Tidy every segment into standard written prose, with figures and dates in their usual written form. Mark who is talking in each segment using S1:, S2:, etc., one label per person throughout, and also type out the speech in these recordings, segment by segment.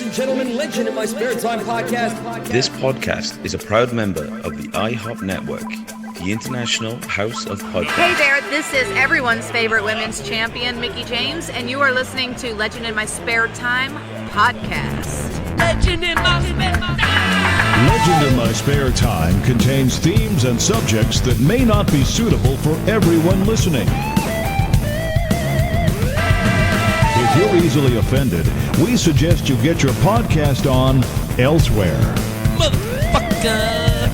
S1: and gentlemen, Legend in My Spare Time podcast.
S2: This podcast is a proud member of the IHOP Network, the International House of Podcasts.
S3: Hey there, this is everyone's favorite women's champion, Mickey James, and you are listening to Legend in My Spare Time podcast.
S4: Legend in My Spare Time.
S5: Legend in My Spare Time contains themes and subjects that may not be suitable for everyone listening. If you're easily offended, we suggest you get your podcast on elsewhere.
S4: Motherfucker.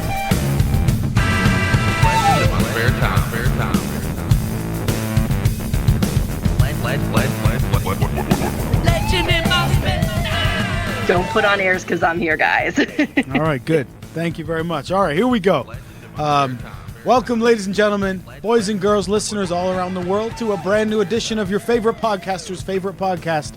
S4: Legend in My Spare Time. Legend in My Spare Time.
S6: Don't put on airs because I'm here, guys.
S7: All right, good. Thank you very much. All right, here we go. Welcome, ladies and gentlemen, boys and girls, listeners all around the world, to a brand new edition of your favorite podcaster's favorite podcast.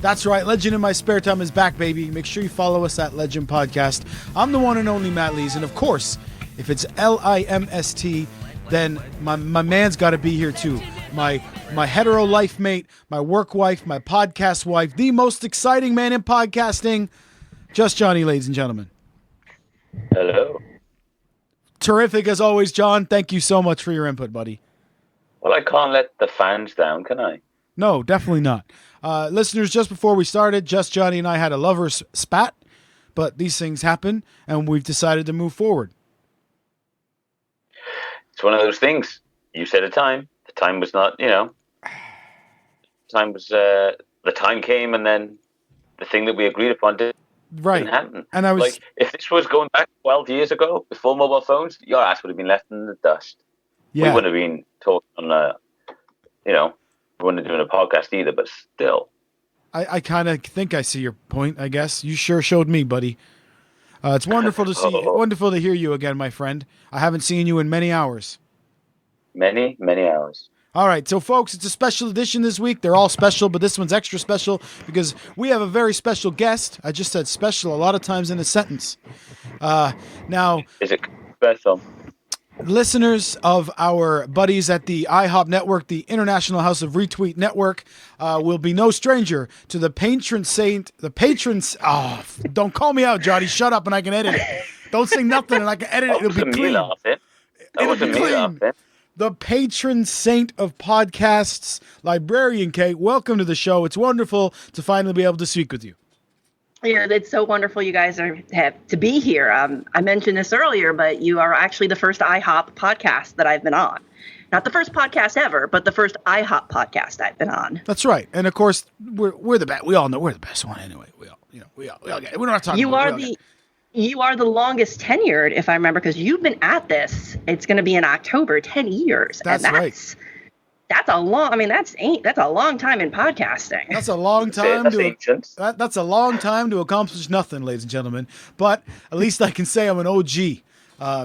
S7: That's right, Legend in My Spare Time is back, baby. Make sure you follow us at Legend Podcast. I'm the one and only Matt Lees, and of course, if it's LIMST, then my man's got to be here too. My hetero life mate, my work wife, my podcast wife, the most exciting man in podcasting, Just Jonny, ladies and gentlemen.
S8: Hello.
S7: Terrific as always, John. Thank you so much for your input, buddy.
S8: Well, I can't let the fans down, can I?
S7: No, definitely not. Listeners, just before we started, Just Jonny and I had a lover's spat, but these things happen, and we've decided to move forward.
S8: It's one of those things. You set a time. The time was not, the time came, and then the thing that we agreed upon didn't happen.
S7: And I was
S8: like, if this was going back 12 years ago, before mobile phones, your ass would have been left in the dust.
S7: Yeah.
S8: We wouldn't have been talking on, we wouldn't have been doing a podcast either, but still.
S7: I kind of think I see your point, I guess. You sure showed me, buddy. It's wonderful to see wonderful to hear you again, my friend. I haven't seen you in many hours.
S8: Many, many hours.
S7: All right, so folks, it's a special edition this week. They're all special, but this one's extra special because we have a very special guest. I just said special a lot of times in a sentence. Now,
S8: is it special?
S7: Listeners of our buddies at the IHOP Network, the International House of Retweet Network, will be no stranger to the patron saint, Oh, don't call me out, Johnny. Shut up and I can edit it. Don't say nothing and I can edit it. It'll be clean. It'll be clean. The patron saint of podcasts, Librarian Kate. Welcome to the show. It's wonderful to finally be able to speak with you.
S6: Yeah, it's so wonderful you guys have to be here. I mentioned this earlier, but you are actually the first IHOP podcast that I've been on. Not the first podcast ever, but the first IHOP podcast I've been on.
S7: That's right. And of course, we're the best. We all know we're the best one anyway. We all get it. We're not talking about it.
S6: You are the longest tenured, if I remember, because you've been at this. It's going to be in October, 10 years.
S7: That's right.
S6: That's a long. That's a long time in podcasting.
S7: That's a long time that's a long time to accomplish nothing, ladies and gentlemen. But at least I can say I'm an OG.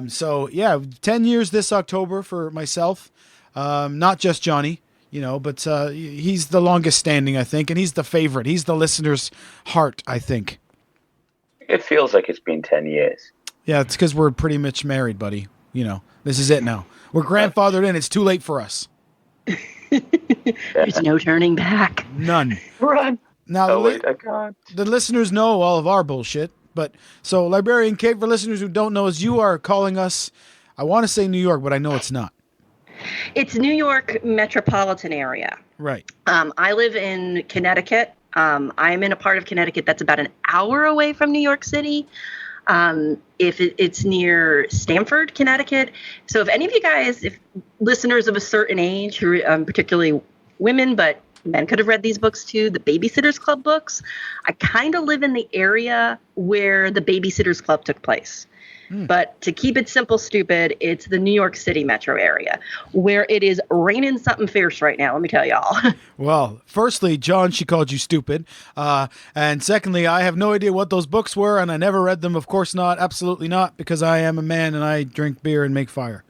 S7: So yeah, 10 years this October for myself. Not just Johnny, but he's the longest standing, I think, and he's the favorite. He's the listener's heart, I think.
S8: It feels like it's been 10 years.
S7: Yeah, it's because we're pretty much married, buddy. This is it now. We're grandfathered in. It's too late for us.
S6: There's no turning back.
S7: None.
S8: Run.
S7: Now, the listeners know all of our bullshit. But so, Librarian Kate, for listeners who don't know us, you are calling us, I want to say New York, but I know it's not.
S6: It's New York metropolitan area.
S7: Right.
S6: I live in Connecticut. I'm in a part of Connecticut that's about an hour away from New York City. It's near Stamford, Connecticut. So if any of you guys, if listeners of a certain age, who particularly women, but men could have read these books too, the Babysitters Club books, I kind of live in the area where the Babysitters Club took place. But to keep it simple, stupid, it's the New York City metro area where it is raining something fierce right now. Let me tell y'all.
S7: Well, firstly, John, she called you stupid. And secondly, I have no idea what those books were, and I never read them. Of course not. Absolutely not, because I am a man and I drink beer and make fire.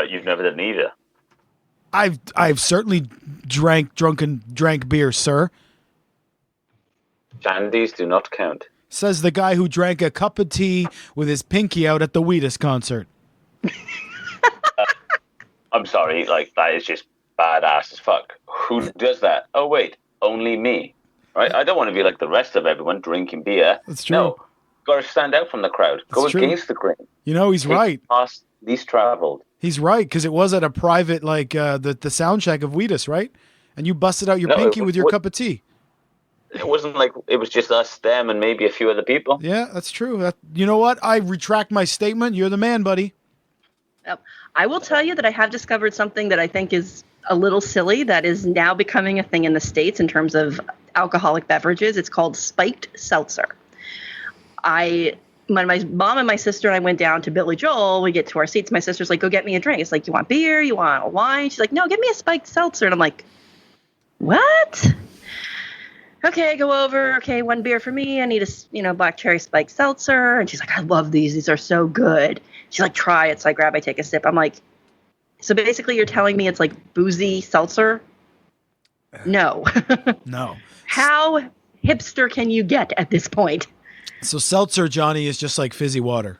S8: You've never done either.
S7: I've certainly drank beer, sir.
S8: Shandies do not count.
S7: Says the guy who drank a cup of tea with his pinky out at the Wheatus concert.
S8: I'm sorry, that is just badass as fuck. Who does that? Oh, wait, only me. right? I don't want to be like the rest of everyone drinking beer.
S7: That's true.
S8: No, got to stand out from the crowd. Go
S7: That's true.
S8: against the grain.
S7: You know, he's right.
S8: Past least traveled.
S7: He's right, because it was at a private, like, the sound check of Wheatus, right? And you busted out your pinky with your cup of tea.
S8: It wasn't like it was just us, them, and maybe a few other people.
S7: Yeah, that's true. You know what? I retract my statement. You're the man, buddy.
S6: I will tell you that I have discovered something that I think is a little silly that is now becoming a thing in the States in terms of alcoholic beverages. It's called spiked seltzer. When my mom and my sister and I went down to Billy Joel, we get to our seats. My sister's like, go get me a drink. It's like, you want beer? You want a wine? She's like, no, get me a spiked seltzer. And I'm like, what? Okay, go over. Okay, one beer for me. I need a black cherry spiked seltzer. And she's like, I love these. These are so good. She's like, try it. So I take a sip. I'm like, so basically you're telling me it's like boozy seltzer? No.
S7: No.
S6: How hipster can you get at this point?
S7: So seltzer, Johnny, is just like fizzy water.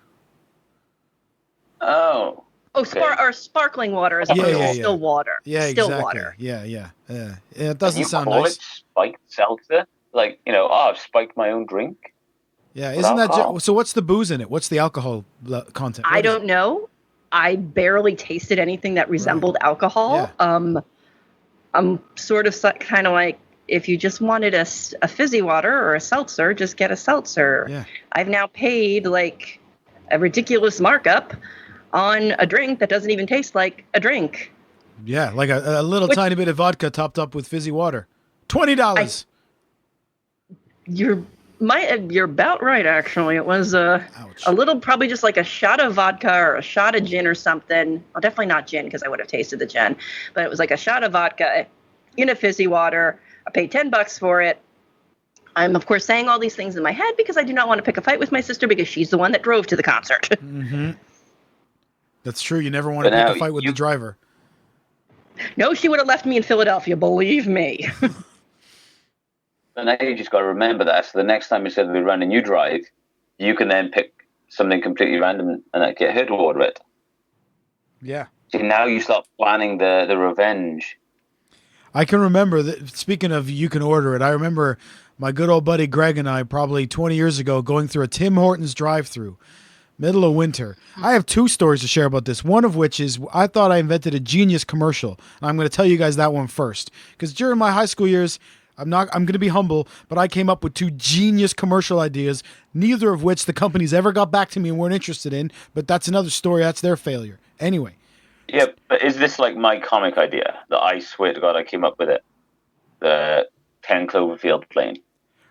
S8: Oh.
S6: Oh, sparkling water is still water.
S7: Yeah,
S6: still
S7: exactly.
S6: Water.
S7: Yeah. It doesn't sound
S8: call
S7: nice.
S8: It spiked seltzer? Like, I've spiked my own drink.
S7: Yeah, isn't that so? What's the booze in it? What's the alcohol content?
S6: I don't know. I barely tasted anything that resembled alcohol.
S7: Yeah.
S6: I'm sort of kind of like, if you just wanted a fizzy water or a seltzer, just get a seltzer.
S7: Yeah.
S6: I've now paid like a ridiculous markup on a drink that doesn't even taste like a drink.
S7: Yeah, like a little tiny bit of vodka topped up with fizzy water. $20.
S6: You're about right, actually. It was a little, probably just like a shot of vodka or a shot of gin or something. Well, definitely not gin because I would have tasted the gin. But it was like a shot of vodka in a fizzy water. I paid $10 for it. I'm, of course, saying all these things in my head because I do not want to pick a fight with my sister because she's the one that drove to the concert.
S7: Mm-hmm. That's true. You never want to pick a fight with the driver.
S6: No, she would have left me in Philadelphia, believe me.
S8: But now you just got to remember that. So the next time instead of run and you drive, you can then pick something completely random and get her to order it.
S7: Yeah.
S8: See, now you start planning the revenge.
S7: I can remember that. Speaking of you can order it, I remember my good old buddy Greg and I probably 20 years ago going through a Tim Hortons drive-thru, middle of winter. I have two stories to share about this. One of which is I thought I invented a genius commercial. And I'm going to tell you guys that one first. Because during my high school years, I'm going to be humble, but I came up with two genius commercial ideas, neither of which the companies ever got back to me and weren't interested in. But that's another story. That's their failure. Anyway.
S8: Yeah, but is this like my comic idea that I swear to God I came up with it? The 10 Cloverfield plane.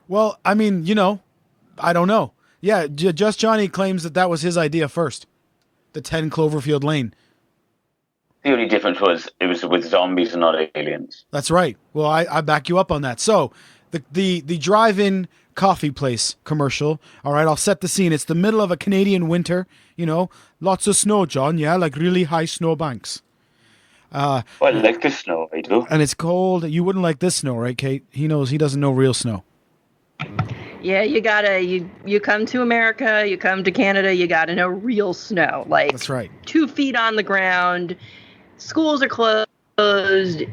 S7: Well, I mean, I don't know. Yeah, Just Jonny claims that was his idea first. The 10 Cloverfield Lane.
S8: The only difference was it was with zombies and not aliens.
S7: That's right. Well, I back you up on that. So the drive-in coffee place commercial. All right, I'll set the scene. It's the middle of a Canadian winter. Lots of snow, John. Yeah, like really high snow banks.
S8: Well, I like the snow, I do.
S7: And it's cold. You wouldn't like this snow, right, Kate? He doesn't know real snow.
S6: Yeah, you come to America, you come to Canada, you gotta know real snow. Like,
S7: that's right.
S6: 2 feet on the ground, schools are closed.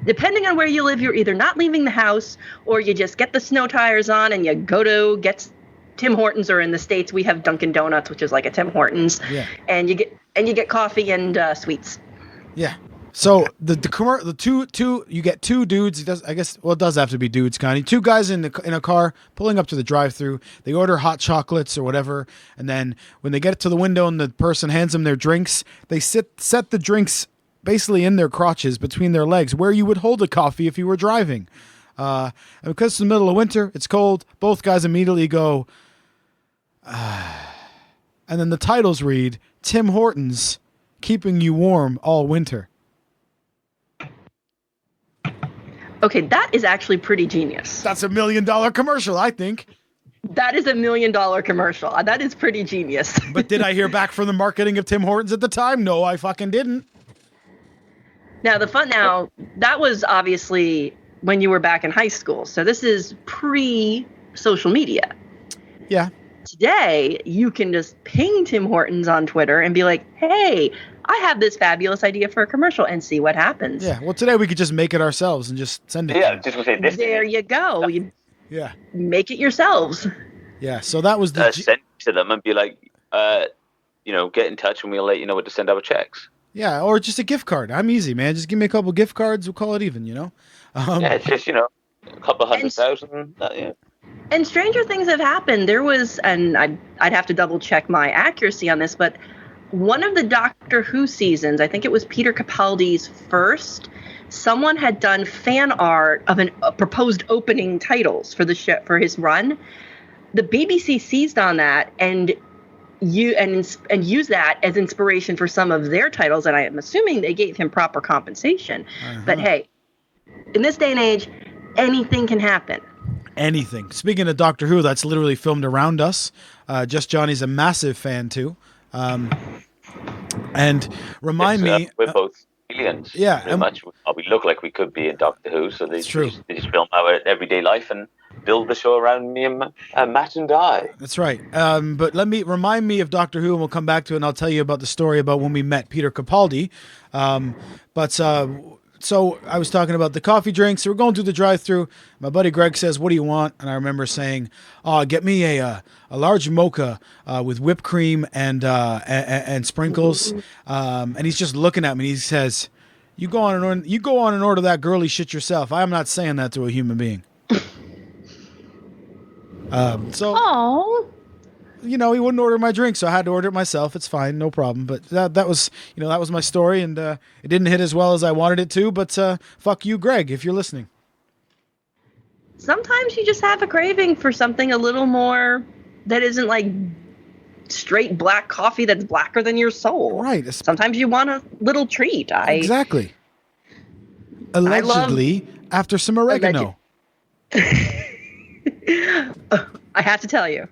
S6: Depending on where you live, you're either not leaving the house or you just get the snow tires on and you go to get Tim Hortons, or in the States we have Dunkin' Donuts, which is like a Tim Hortons.
S7: Yeah.
S6: And you get coffee and sweets.
S7: Yeah. So the two you get two dudes. It does have to be dudes, Connie. Two guys in a car pulling up to the drive-thru. They order hot chocolates or whatever, and then when they get to the window and the person hands them their drinks, they set the drinks basically in their crotches between their legs, where you would hold a coffee if you were driving. And because it's the middle of winter, it's cold. Both guys immediately go, and then the titles read Tim Hortons, keeping you warm all winter.
S6: Okay, that is actually pretty genius.
S7: That's $1 million commercial, I think.
S6: That is $1 million commercial. That is pretty genius.
S7: But did I hear back from the marketing of Tim Hortons at the time? No, I fucking didn't.
S6: Now, that was obviously when you were back in high school. So this is pre-social media.
S7: Yeah.
S6: Today, you can just ping Tim Hortons on Twitter and be like, hey, I have this fabulous idea for a commercial, and see what happens.
S7: Yeah, well, today we could just make it ourselves and just send it.
S8: Yeah, just to say this.
S6: There you go.
S7: Yeah.
S6: Make it yourselves.
S7: Yeah. So that was the
S8: send to them and be like, get in touch and we'll let you know what to send our checks.
S7: Yeah, or just a gift card. I'm easy, man. Just give me a couple gift cards. We'll call it even,
S8: It's just, a couple 100,000. Yeah.
S6: And stranger things have happened. There was, and I'd have to double check my accuracy on this, but one of the Doctor Who seasons, I think it was Peter Capaldi's first, someone had done fan art of a proposed opening titles for the show, for his run. The BBC seized on that and use that as inspiration for some of their titles, and I am assuming they gave him proper compensation. But hey, in this day and age, anything can happen.
S7: Anything. Speaking of Doctor Who, that's literally filmed around us. Just Johnny's a massive fan too. And remind me,
S8: we're both aliens.
S7: Yeah,
S8: pretty much. We look like we could be in Doctor Who, so they just film our everyday life and build the show around me and Matt and I.
S7: That's right. But remind me of Doctor Who, and we'll come back to it, and I'll tell you about the story about when we met Peter Capaldi. So I was talking about the coffee drinks. So we're going through the drive-thru. My buddy Greg says, "What do you want?" And I remember saying, "Oh, get me a large mocha with whipped cream and sprinkles." And he's just looking at me. And he says, "You go on and order that girly shit yourself. I am not saying that to a human being."
S6: Aww.
S7: He wouldn't order my drink, so I had to order it myself. It's fine, no problem. But that was my story, and it didn't hit as well as I wanted it to. But fuck you, Greg, if you're listening.
S6: Sometimes you just have a craving for something a little more that isn't like straight black coffee that's blacker than your soul.
S7: Right.
S6: Sometimes you want a little treat.
S7: Exactly. Allegedly, after some oregano.
S6: I have to tell you,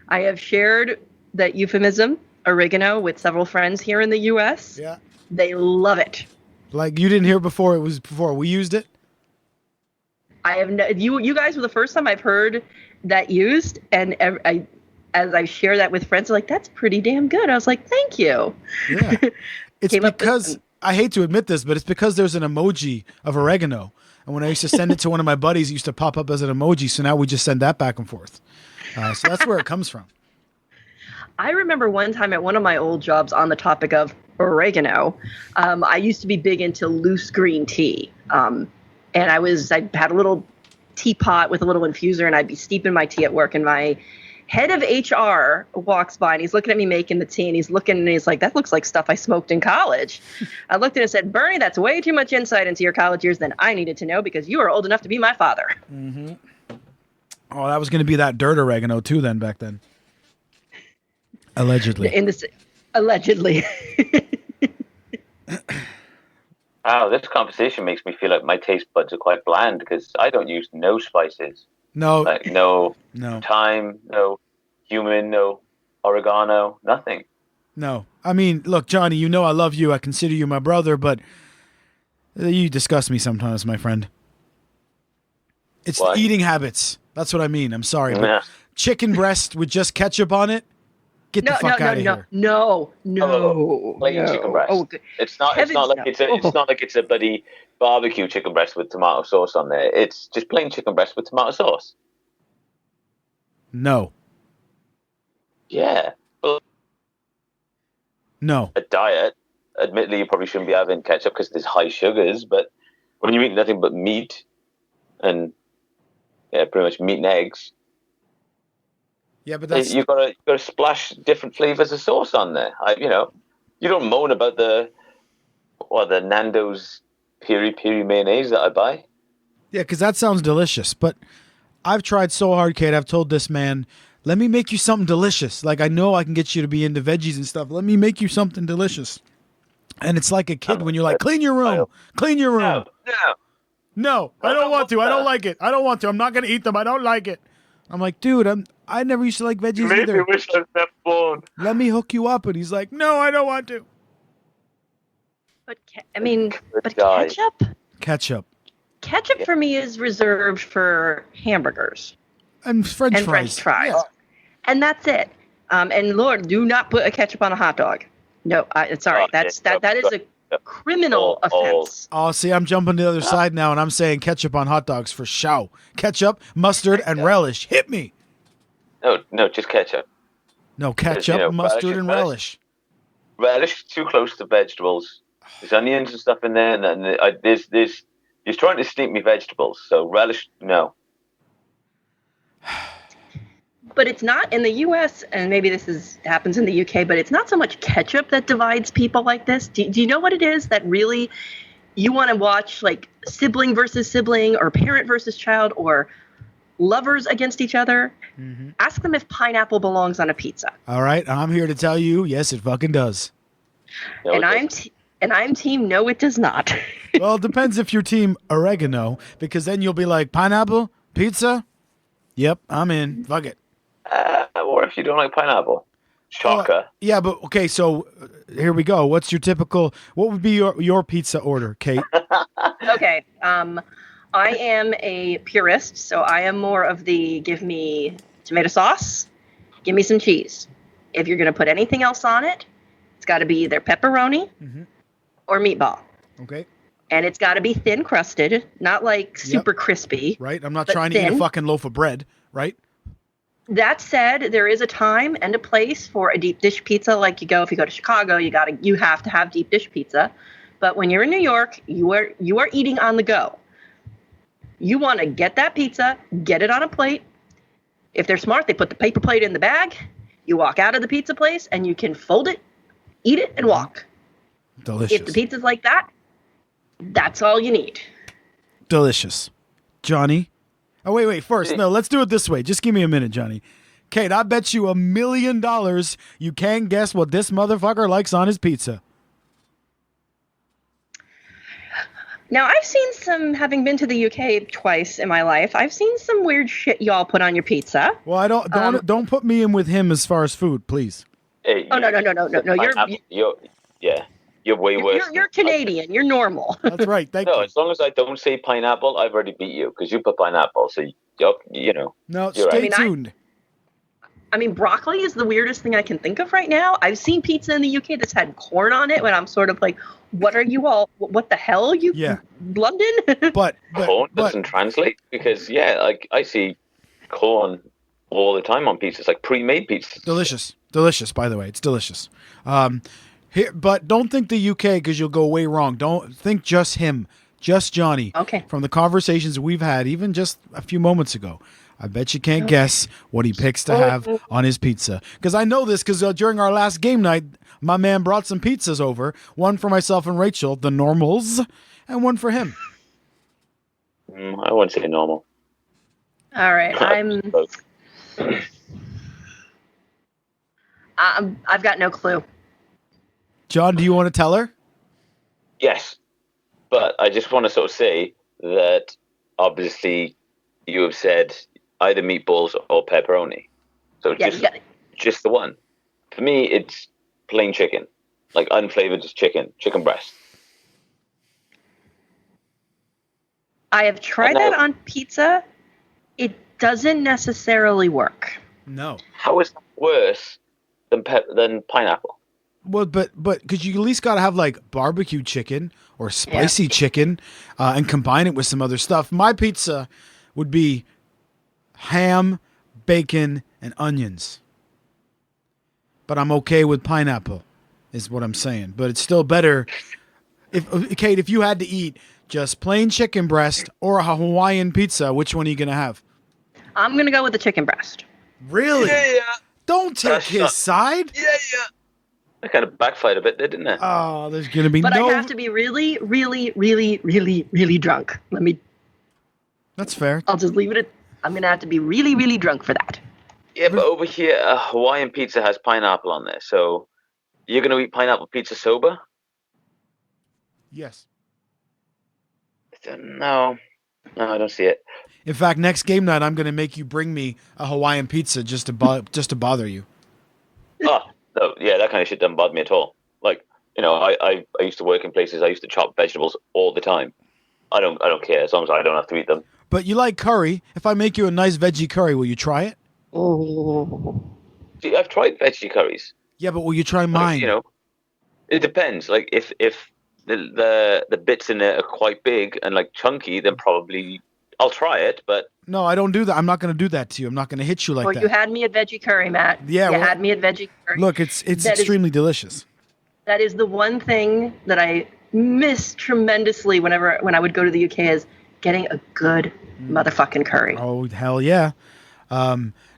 S6: I have shared that euphemism, oregano, with several friends here in the U.S.
S7: Yeah.
S6: They love it.
S7: Like, you didn't hear before we used it?
S6: I have you guys were the first time I've heard that used, and as I share that with friends, they're like, "That's pretty damn good." I was like, "Thank you."
S7: Yeah. It's because, I hate to admit this, but it's because there's an emoji of oregano. And when I used to send it to one of my buddies, it used to pop up as an emoji. So now we just send that back and forth. So that's where it comes from.
S6: I remember one time at one of my old jobs on the topic of oregano, I used to be big into loose green tea. And I had a little teapot with a little infuser, and I'd be steeping my tea at work, and my head of HR walks by, and he's looking at me making the tea, and he's looking, and he's like, "That looks like stuff I smoked in college." I looked at him and said, "Bernie, that's way too much insight into your college years than I needed to know, because you are old enough to be my father."
S7: Mm-hmm. Oh, that was going to be that dirt oregano too then, back then. Allegedly.
S6: Allegedly.
S8: Wow, this conversation makes me feel like my taste buds are quite bland, because I don't use no spices.
S7: No.
S8: Like no thyme, no cumin, no oregano, nothing.
S7: No. I mean, look, Johnny, I love you. I consider you my brother, but you disgust me sometimes, my friend. It's the eating habits. That's what I mean. I'm sorry. But chicken breast with just ketchup on it? Get the fuck out of here.
S6: No.
S8: Plain chicken breast.
S6: Oh,
S8: it's not like it's a bloody barbecue chicken breast with tomato sauce on there. It's just plain chicken breast with tomato sauce.
S7: No.
S8: Yeah. Well,
S7: no.
S8: A diet, admittedly, you probably shouldn't be having ketchup because there's high sugars, but when you eat nothing but meat and pretty much meat and eggs,
S7: yeah, but that's
S8: you got to splash different flavors of sauce on there. You don't moan about the Nando's piri piri mayonnaise that I buy.
S7: Yeah, because that sounds delicious. But I've tried so hard, Kate. I've told this man, let me make you something delicious. Like, I know I can get you to be into veggies and stuff. Let me make you something delicious. And it's like a kid when you're like, clean your room. Clean your room. No, I don't want to. I don't like it. I don't want to. I'm not going to eat them. I don't like it. I'm like, dude, I never used to like veggies either.
S8: Maybe wish I was never born.
S7: Let me hook you up. And he's like, no, I don't want to.
S6: But ketchup? Ketchup for me is reserved for hamburgers.
S7: And French fries. Yeah.
S6: And that's it. And Lord, do not put a ketchup on a hot dog. No, sorry. That is Criminal offense.
S7: Oh, see, I'm jumping to the other side now, and I'm saying ketchup on hot dogs for show. Ketchup, mustard, and relish. Hit me.
S8: No, just ketchup.
S7: No, ketchup, mustard, and relish.
S8: Relish too close to vegetables. There's onions and stuff in there, and then there's he's trying to sneak me vegetables. So relish, no.
S6: But it's not in the U.S., and maybe happens in the U.K., but it's not so much ketchup that divides people like this. Do you know what it is that really you want to watch, like sibling versus sibling or parent versus child or lovers against each other? Mm-hmm. Ask them if pineapple belongs on a pizza.
S7: All right, I'm here to tell you, yes, it fucking does.
S8: No,
S6: And I'm team no, it does not.
S7: Well, it depends if you're team oregano, because then you'll be like, pineapple, pizza? Yep, I'm in. Fuck it.
S8: Or if you don't like pineapple. Shocker.
S7: Yeah, but okay, so here we go. What would be your pizza order, Kate?
S6: Okay. I am a purist, so I am more of the give me tomato sauce, give me some cheese. If you're going to put anything else on it, it's got to be either pepperoni or meatball.
S7: Okay.
S6: And it's got to be thin crusted, not like super crispy.
S7: Right. I'm not trying to eat a fucking loaf of bread, right?
S6: That said, there is a time and a place for a deep dish pizza. Like if you go to Chicago, you have to have deep dish pizza. But when you're in New York, you are eating on the go. You want to get that pizza, get it on a plate. If they're smart, they put the paper plate in the bag. You walk out of the pizza place and you can fold it, eat it, and walk.
S7: Delicious.
S6: If the pizza's like that, that's all you need.
S7: Delicious. Johnny? Oh, wait. First, no, let's do it this way. Just give me a minute, Johnny. Kate, I bet you $1 million you can't guess what this motherfucker likes on his pizza.
S6: Now, I've seen having been to the UK twice in my life, I've seen some weird shit y'all put on your pizza.
S7: Well, I don't put me in with him as far as food, please.
S8: Hey,
S6: no.
S8: You're way worse.
S6: You're Canadian. You're normal.
S7: That's right. Thank you.
S8: No, as long as I don't say pineapple, I've already beat you because you put pineapple. So you know.
S7: No,
S8: stay
S7: right. Tuned.
S6: I mean, broccoli is the weirdest thing I can think of right now. I've seen pizza in the UK that's had corn on it when I'm sort of like, what are you all? What the hell? London?
S7: But
S8: corn doesn't translate because like I see corn all the time on pizzas, like pre-made pizzas.
S7: Delicious. By the way, it's delicious. But don't think the UK because you'll go way wrong. Don't think just him, just Johnny.
S6: Okay.
S7: From the conversations we've had, even just a few moments ago, I bet you can't guess what he picks to have on his pizza. Because I know this because during our last game night, my man brought some pizzas over. One for myself and Rachel, the normals, and one for him.
S8: I wouldn't say normal.
S6: All right. I've got no clue.
S7: John, do you want to tell her?
S8: Yes, but I just want to sort of say that obviously you have said either meatballs or pepperoni. So just the one. For me, it's plain chicken, like unflavored just chicken breast.
S6: I have tried that on pizza. It doesn't necessarily work.
S7: No.
S8: How is that worse than pineapple?
S7: Well, but because you at least got to have like barbecue chicken or spicy chicken and combine it with some other stuff. My pizza would be ham, bacon, and onions. But I'm okay with pineapple, is what I'm saying. But it's still better. Kate, if you had to eat just plain chicken breast or a Hawaiian pizza, which one are you going to have?
S6: I'm going to go with the chicken breast.
S7: Really?
S8: Yeah.
S7: Don't take his side.
S8: Yeah. That kind of backfired a bit there, didn't it?
S7: Oh, there's going to be
S6: But I have to be really, really, really, really, really drunk.
S7: That's fair.
S6: I'll just leave it at, I'm going to have to be really, really drunk for that.
S8: Yeah, but over here, a Hawaiian pizza has pineapple on there. So you're going to eat pineapple pizza sober?
S7: Yes.
S8: No, I don't see it.
S7: In fact, next game night, I'm going to make you bring me a Hawaiian pizza just to bother you.
S8: Oh, no, yeah, that kind of shit doesn't bother me at all. Like, I used to work in places, I used to chop vegetables all the time. I don't care as long as I don't have to eat them.
S7: But you like curry. If I make you a nice veggie curry, will you try it?
S6: Oh.
S8: See, I've tried veggie curries.
S7: Yeah, but will you try mine?
S8: It depends. Like, if the bits in it are quite big and like chunky, then probably I'll try it. But
S7: No, I don't do that. I'm not going to do that to you. I'm not going to hit you like
S6: Well,
S7: that.
S6: you had me at veggie curry, Matt.
S7: Yeah,
S6: you
S7: well,
S6: had me at veggie curry.
S7: Look, it's
S6: That is-
S7: extremely delicious.
S6: That is the one thing that I miss tremendously when I would go to the UK is getting a good motherfucking curry.
S7: Oh, hell yeah.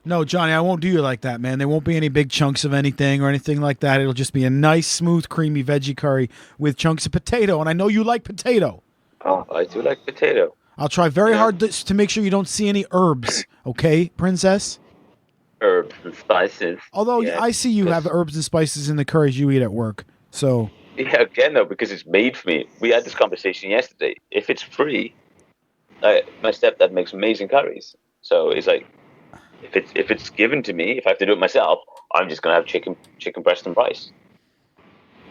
S7: No, Johnny, I won't do you like that, man. There won't be any big chunks of anything or anything like that. It'll just be a nice, smooth, creamy veggie curry with chunks of potato. And I know you like potato.
S8: Oh, I do like potato.
S7: I'll try very hard to make sure you don't see any herbs. Okay, princess?
S8: Herbs and spices.
S7: Although
S8: Yeah,
S7: I see you have herbs and spices in the curries you eat at work. So
S8: Yeah, again though, because it's made for me. We had this conversation yesterday. If it's free, my stepdad makes amazing curries. So it's like, if it's given to me, if I have to do it myself, I'm just gonna have chicken breast and rice.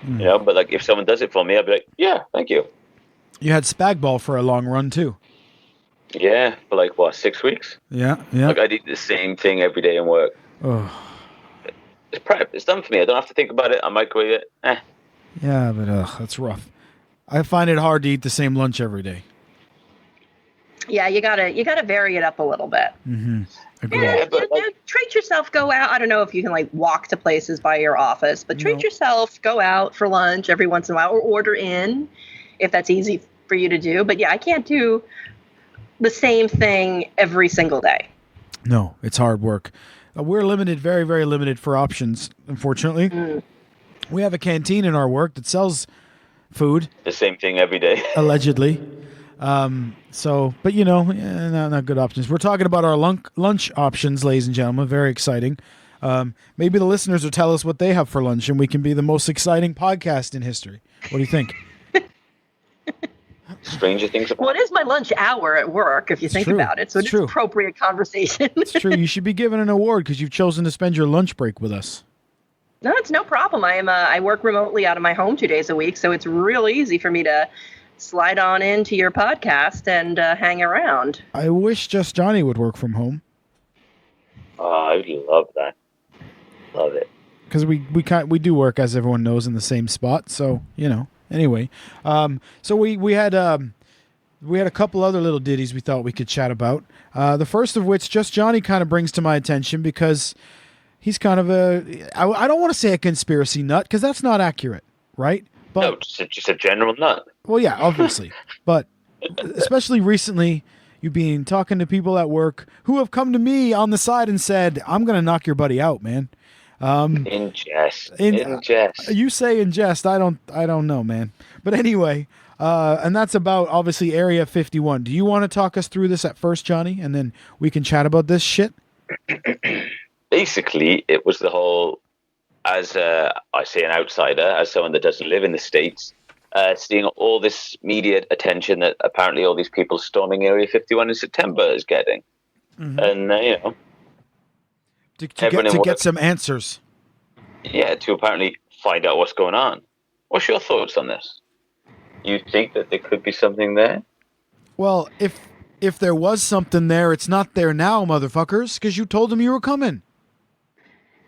S8: You know, but like if someone does it for me, I'll be like, yeah, thank you.
S7: you had spag ball for a long run too.
S8: Yeah, for like what, 6 weeks?
S7: Yeah.
S8: Like I'd eat the same thing every day in work.
S7: Oh.
S8: It's prep. It's done for me. I don't have to think about it. I microwave it.
S7: Yeah, but that's rough. I find it hard to eat the same lunch every day.
S6: Yeah, you gotta vary it up a little bit.
S7: Agreed.
S8: Yeah, but
S6: Treat yourself. Go out. I don't know if you can like walk to places by your office, but treat yourself. Go out for lunch every once in a while, or order in if that's easy for you to do. But yeah, I can't do the same thing every single day.
S7: No, it's hard work. We're limited, very, very limited for options, unfortunately. We have a canteen in our work that sells food,
S8: the same thing every day.
S7: allegedly. But not good options. We're talking about our lunch options, ladies and gentlemen. Very exciting. Maybe the listeners will tell us what they have for lunch, and we can be the most exciting podcast in history. What do you think?
S8: Stranger things.
S6: Well, it is my lunch hour at work, if you think
S7: true.
S6: about it. So
S7: It's
S6: it's
S7: true.
S6: appropriate conversation.
S7: It's true. You should be given an award because you've chosen to spend your lunch break with us.
S6: No, it's no problem. I work remotely out of my home 2 days a week, so it's real easy for me to slide on into your podcast and hang around.
S7: I wish Just Jonny would work from home
S8: Oh, I would love that. Love it.
S7: because we do work, as everyone knows, in the same spot. So Anyway, so we had a couple other little ditties we thought we could chat about. The first of which Just Jonny kind of brings to my attention because he's kind of I don't want to say a conspiracy nut because that's not accurate, right? But
S8: No, just a general nut.
S7: well, yeah, obviously, but especially recently, you've been talking to people at work who have come to me on the side and said, "I'm gonna knock your buddy out, man."
S8: In jest. In jest.
S7: You say in jest. I don't know, man. But anyway, and that's about obviously Area 51. Do you want to talk us through this at first, Johnny, and then we can chat about this shit?
S8: Basically, it was the whole, as I say, an outsider, as someone that doesn't live in the States, seeing all this media attention that apparently all these people storming Area 51 in September is getting. And,
S7: To get some answers.
S8: yeah, to apparently find out what's going on. What's your thoughts on this? You think that there could be something there?
S7: Well, if there was something there, it's not there now, motherfuckers, because you told them you were coming.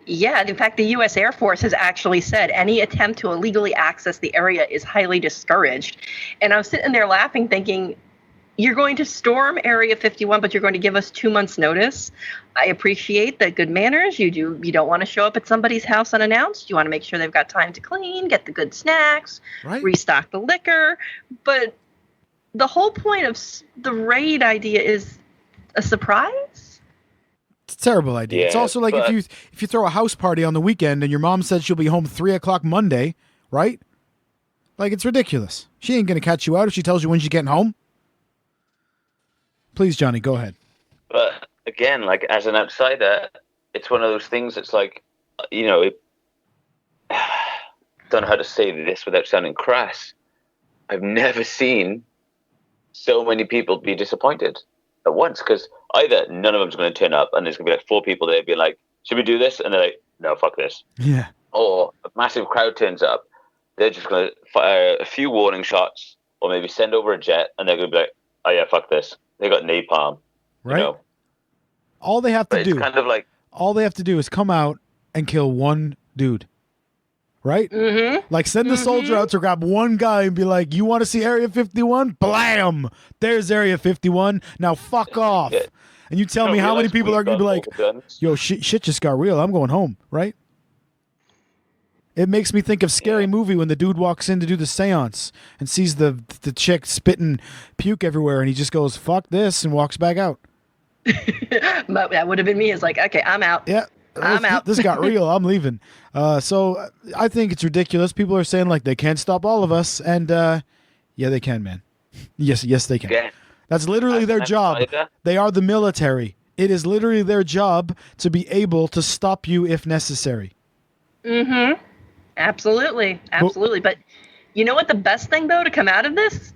S6: Yeah, in fact, the U.S. Air Force has actually said any attempt to illegally access the area is highly discouraged. And I was sitting there laughing, thinking, you're going to storm Area 51, but you're going to give us 2 months' notice. I appreciate the good manners. You don't want to show up at somebody's house unannounced. You want to make sure they've got time to clean, get the good snacks, restock the liquor. But the whole point of the raid idea is a surprise.
S7: It's a terrible idea.
S8: Yeah,
S7: it's also like if you throw a house party on the weekend and your mom says she'll be home 3:00 Monday, right? Like, it's ridiculous. She ain't gonna catch you out if she tells you when she's getting home. Please, Johnny, go ahead.
S8: But again, like as an outsider, it's one of those things that's like, don't know how to say this without sounding crass. I've never seen so many people be disappointed at once, because either none of them's going to turn up and there's going to be like 4 people there being like, should we do this? And they're like, no, fuck this.
S7: Yeah.
S8: Or a massive crowd turns up. They're just going to fire a few warning shots or maybe send over a jet and they're going to be like, oh yeah, fuck this. They got napalm.
S7: Right. All they have to do,
S8: it's kind of like,
S7: all they have to do is come out and kill one dude. right?
S6: Mm-hmm.
S7: Like send the soldier out to grab one guy and be like, you want to see Area 51? Blam! There's Area 51. Now fuck off.
S8: Yeah.
S7: And you tell me how many people are going to be like,
S8: guns.
S7: yo, shit just got real. I'm going home, right? It makes me think of Scary Movie when the dude walks in to do the seance and sees the chick spitting puke everywhere and he just goes, fuck this, and walks back out.
S6: That would have been me. It's like, okay, I'm out.
S7: Yeah.
S6: I'm out.
S7: This got real. I'm leaving. So I think it's ridiculous. People are saying like they can't stop all of us. And yeah, they can, man. Yes, they can.
S8: Yeah.
S7: That's literally their job. They are the military. It is literally their job to be able to stop you if necessary.
S6: Mm-hmm. Absolutely. But you know what the best thing, though, to come out of this?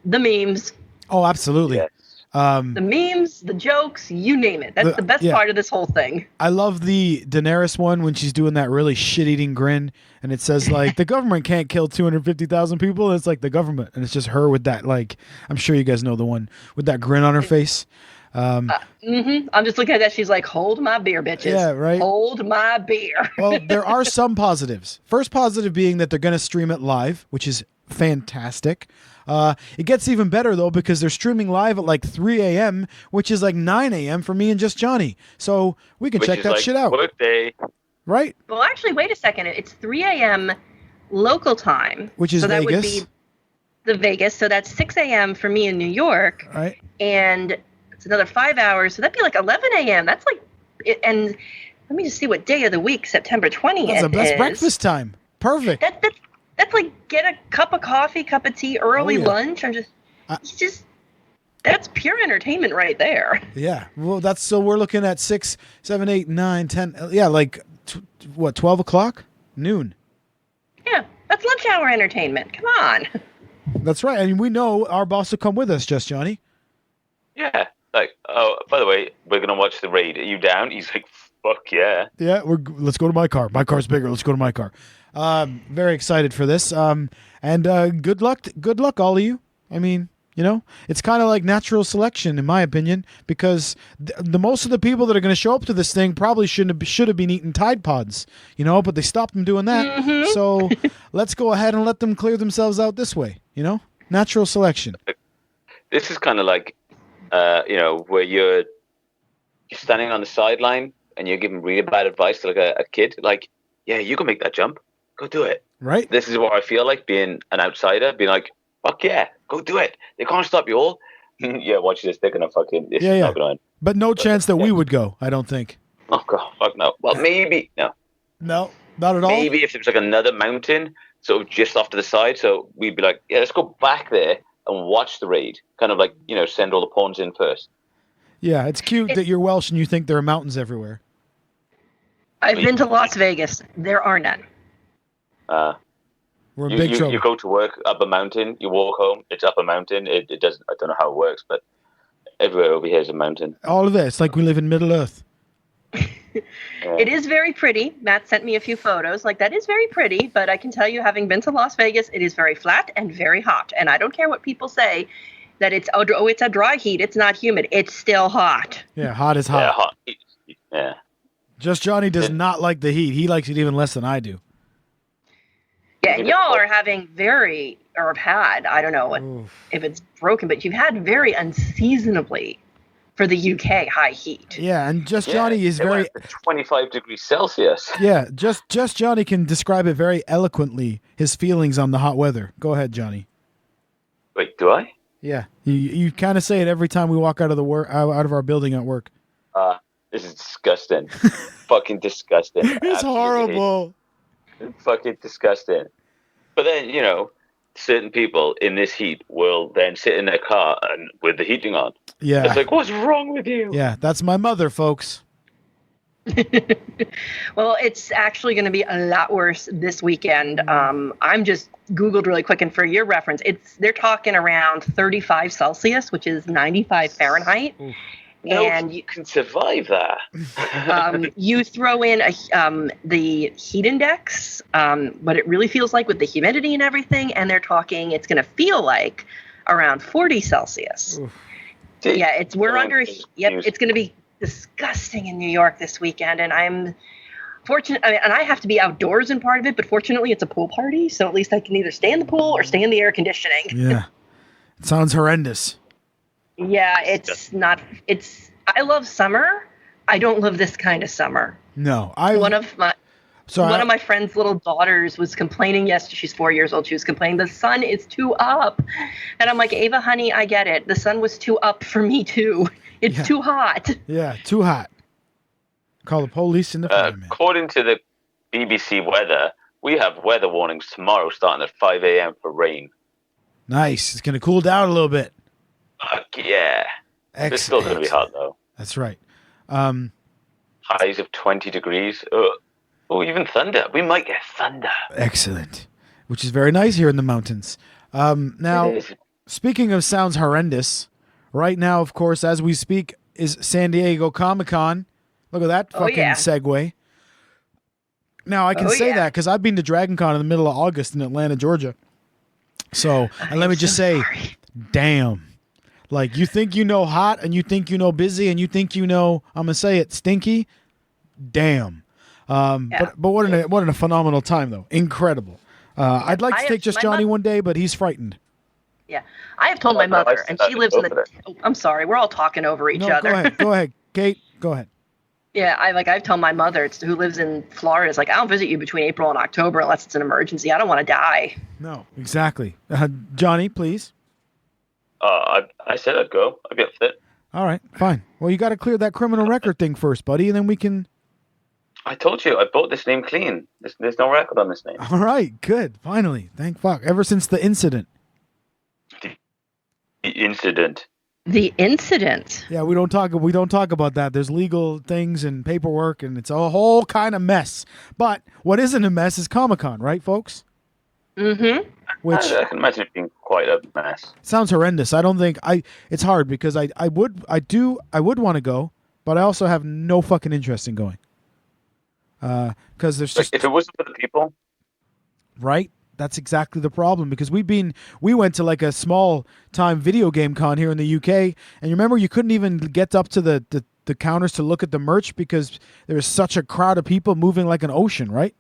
S6: The memes.
S7: Oh, absolutely.
S8: Yes.
S6: The memes, the jokes, you name it. That's the best part of this whole thing.
S7: I love the Daenerys one when she's doing that really shit-eating grin, and it says, like, the government can't kill 250,000 people. And it's like the government, and it's just her with that, like, I'm sure you guys know the one with that grin on her face.
S6: I'm just looking at that. She's like, hold my beer, bitches.
S7: Yeah, right.
S6: Hold my beer.
S7: Well, there are some positives. First positive being that they're going to stream it live, which is fantastic. It gets even better, though, because they're streaming live at like 3 a.m., which is like 9 a.m. for me and Just Jonny. So we can check that shit out.
S8: Workday.
S7: Right?
S6: Well, actually, wait a second. It's 3 a.m. local time.
S7: Which is
S6: that
S7: Vegas.
S6: Would be the Vegas. So that's 6 a.m. for me in New York.
S7: Right.
S6: And it's another 5 hours. So that'd be like 11 a.m. That's like, and let me just see what day of the week, September 20th.
S7: That's breakfast time. Perfect.
S6: That's like get a cup of coffee, cup of tea, early lunch. That's pure entertainment right there.
S7: Yeah. Well, so we're looking at 6, 7, 8, 9, 10. Yeah, like 12 o'clock? Noon.
S6: Yeah, that's lunch hour entertainment. Come on.
S7: That's right. And we know our boss will come with us, Just Jonny.
S8: Yeah. Like, oh, by the way, we're going to watch the raid. Are you down? He's like, fuck yeah.
S7: Yeah, let's go to my car. My car's bigger. Let's go to my car. Very excited for this. And good luck, all of you. I mean, you know, it's kind of like natural selection, in my opinion, because the most of the people that are going to show up to this thing probably should have been eating Tide Pods, you know, but they stopped them doing that.
S6: Mm-hmm.
S7: So let's go ahead and let them clear themselves out this way, you know? Natural selection.
S8: This is kind of like, you know, where you're standing on the sideline and you're giving really bad advice to like a kid, like, yeah, you can make that jump. Go do it.
S7: Right.
S8: This is what I feel like being an outsider, being like, fuck yeah, go do it. They can't stop you all. Yeah, watch this. They're going to fucking...
S7: Yeah. But no chance that we would go, I don't think.
S8: Oh, God, fuck no. Well, maybe. No.
S7: No, not at all.
S8: Maybe if there was like another mountain sort of just off to the side, so we'd be like, yeah, let's go back there and watch the raid. Kind of like, you know, send all the pawns in first.
S7: Yeah, it's cute that you're Welsh and you think there are mountains everywhere.
S6: I've been to Las Vegas. There are none.
S7: We're in big trouble.
S8: You go to work up a mountain, you walk home, it's up a mountain. It doesn't. I don't know how it works, but everywhere over here is a mountain.
S7: All of it. It's like we live in Middle Earth.
S6: It is very pretty. Matt sent me a few photos. Like, that is very pretty, but I can tell you, having been to Las Vegas, it is very flat and very hot. And I don't care what people say, that it's a dry heat. It's not humid. It's still hot.
S7: Yeah, hot is hot.
S8: Yeah, hot. Yeah.
S7: Just Jonny does not like the heat. He likes it even less than I do.
S6: Yeah, and y'all are having have had, I don't know if it's broken, but you've had very unseasonably for the UK high heat.
S7: Yeah, and Just Jonny is very
S8: 25 degrees Celsius.
S7: Yeah, just Jonny can describe it very eloquently, his feelings on the hot weather. Go ahead, Jonny.
S8: Wait, do I?
S7: Yeah, you kind of say it every time we walk out of our building at work.
S8: This is disgusting. Fucking disgusting.
S7: It's horrible.
S8: Fucking disgusting. But then, you know, certain people in this heat will then sit in their car and with the heating on.
S7: Yeah.
S8: It's like, what's wrong with you?
S7: Yeah, that's my mother, folks.
S6: Well, it's actually going to be a lot worse this weekend. I'm just Googled really quick, and for your reference, they're talking around 35 Celsius, which is 95 Fahrenheit.
S8: Oof.
S6: And
S8: you can survive that.
S6: You throw in the heat index, what it really feels like with the humidity and everything, and they're talking it's going to feel like around 40 Celsius. Oof. Yeah, we're under. Yep, it's going to be disgusting in New York this weekend, and and I have to be outdoors in part of it, but fortunately it's a pool party, so at least I can either stay in the pool or stay in the air conditioning.
S7: Yeah. It sounds horrendous.
S6: Yeah, it's not. I love summer. I don't love this kind of summer.
S7: No,
S6: one of my friend's little daughters was complaining yesterday. She's 4 years old. She was complaining the sun is too up, and I'm like, Ava, honey, I get it. The sun was too up for me too. It's too hot.
S7: Yeah, too hot. Call the police and the firemen.
S8: According to the BBC weather, we have weather warnings tomorrow starting at 5 a.m. for rain.
S7: Nice. It's going to cool down a little bit.
S8: Yeah. It's still going to be hot, though.
S7: That's right.
S8: Highs of 20 degrees. Oh, even thunder. We might get thunder.
S7: Excellent. Which is very nice here in the mountains. Now, speaking of sounds horrendous, right now, of course, as we speak, is San Diego Comic-Con. Look at that fucking segue. Now, I can say that because I've been to Dragon Con in the middle of August in Atlanta, Georgia. So, and let me just say, damn. Like, you think you know hot, and you think you know busy, and you think you know, I'm going to say it, stinky? Damn. But what a phenomenal time, though. Incredible. I'd like to take Just Jonny one day, but he's frightened.
S6: Yeah. I have told my mother, and she lives in the... Oh, I'm sorry. We're all talking over each other.
S7: Go ahead. Kate, go ahead.
S6: Yeah, I've told my mother, who lives in Florida, is like, I don't visit you between April and October unless it's an emergency. I don't want to die.
S7: No, exactly. Jonny, please.
S8: I said I'd go. I'd be up for it.
S7: All right, fine. Well, you got to clear that criminal record thing first, buddy, and then we can...
S8: I told you, I bought this name clean. There's no record on this name.
S7: All right, good. Finally. Thank fuck. Ever since the incident.
S8: The incident.
S6: The incident.
S7: Yeah, we don't talk about that. There's legal things and paperwork, and it's a whole kind of mess. But what isn't a mess is Comic-Con, right, folks?
S6: Mm-hmm.
S7: Which
S8: I can imagine it being quite a mess.
S7: Sounds horrendous. I don't think it's hard because I would want to go, but I also have no fucking interest in going. Because there's just,
S8: if it wasn't for the people,
S7: right? That's exactly the problem, because we went to like a small time video game con here in the UK, and you remember you couldn't even get up to the counters to look at the merch because there was such a crowd of people moving like an ocean, right?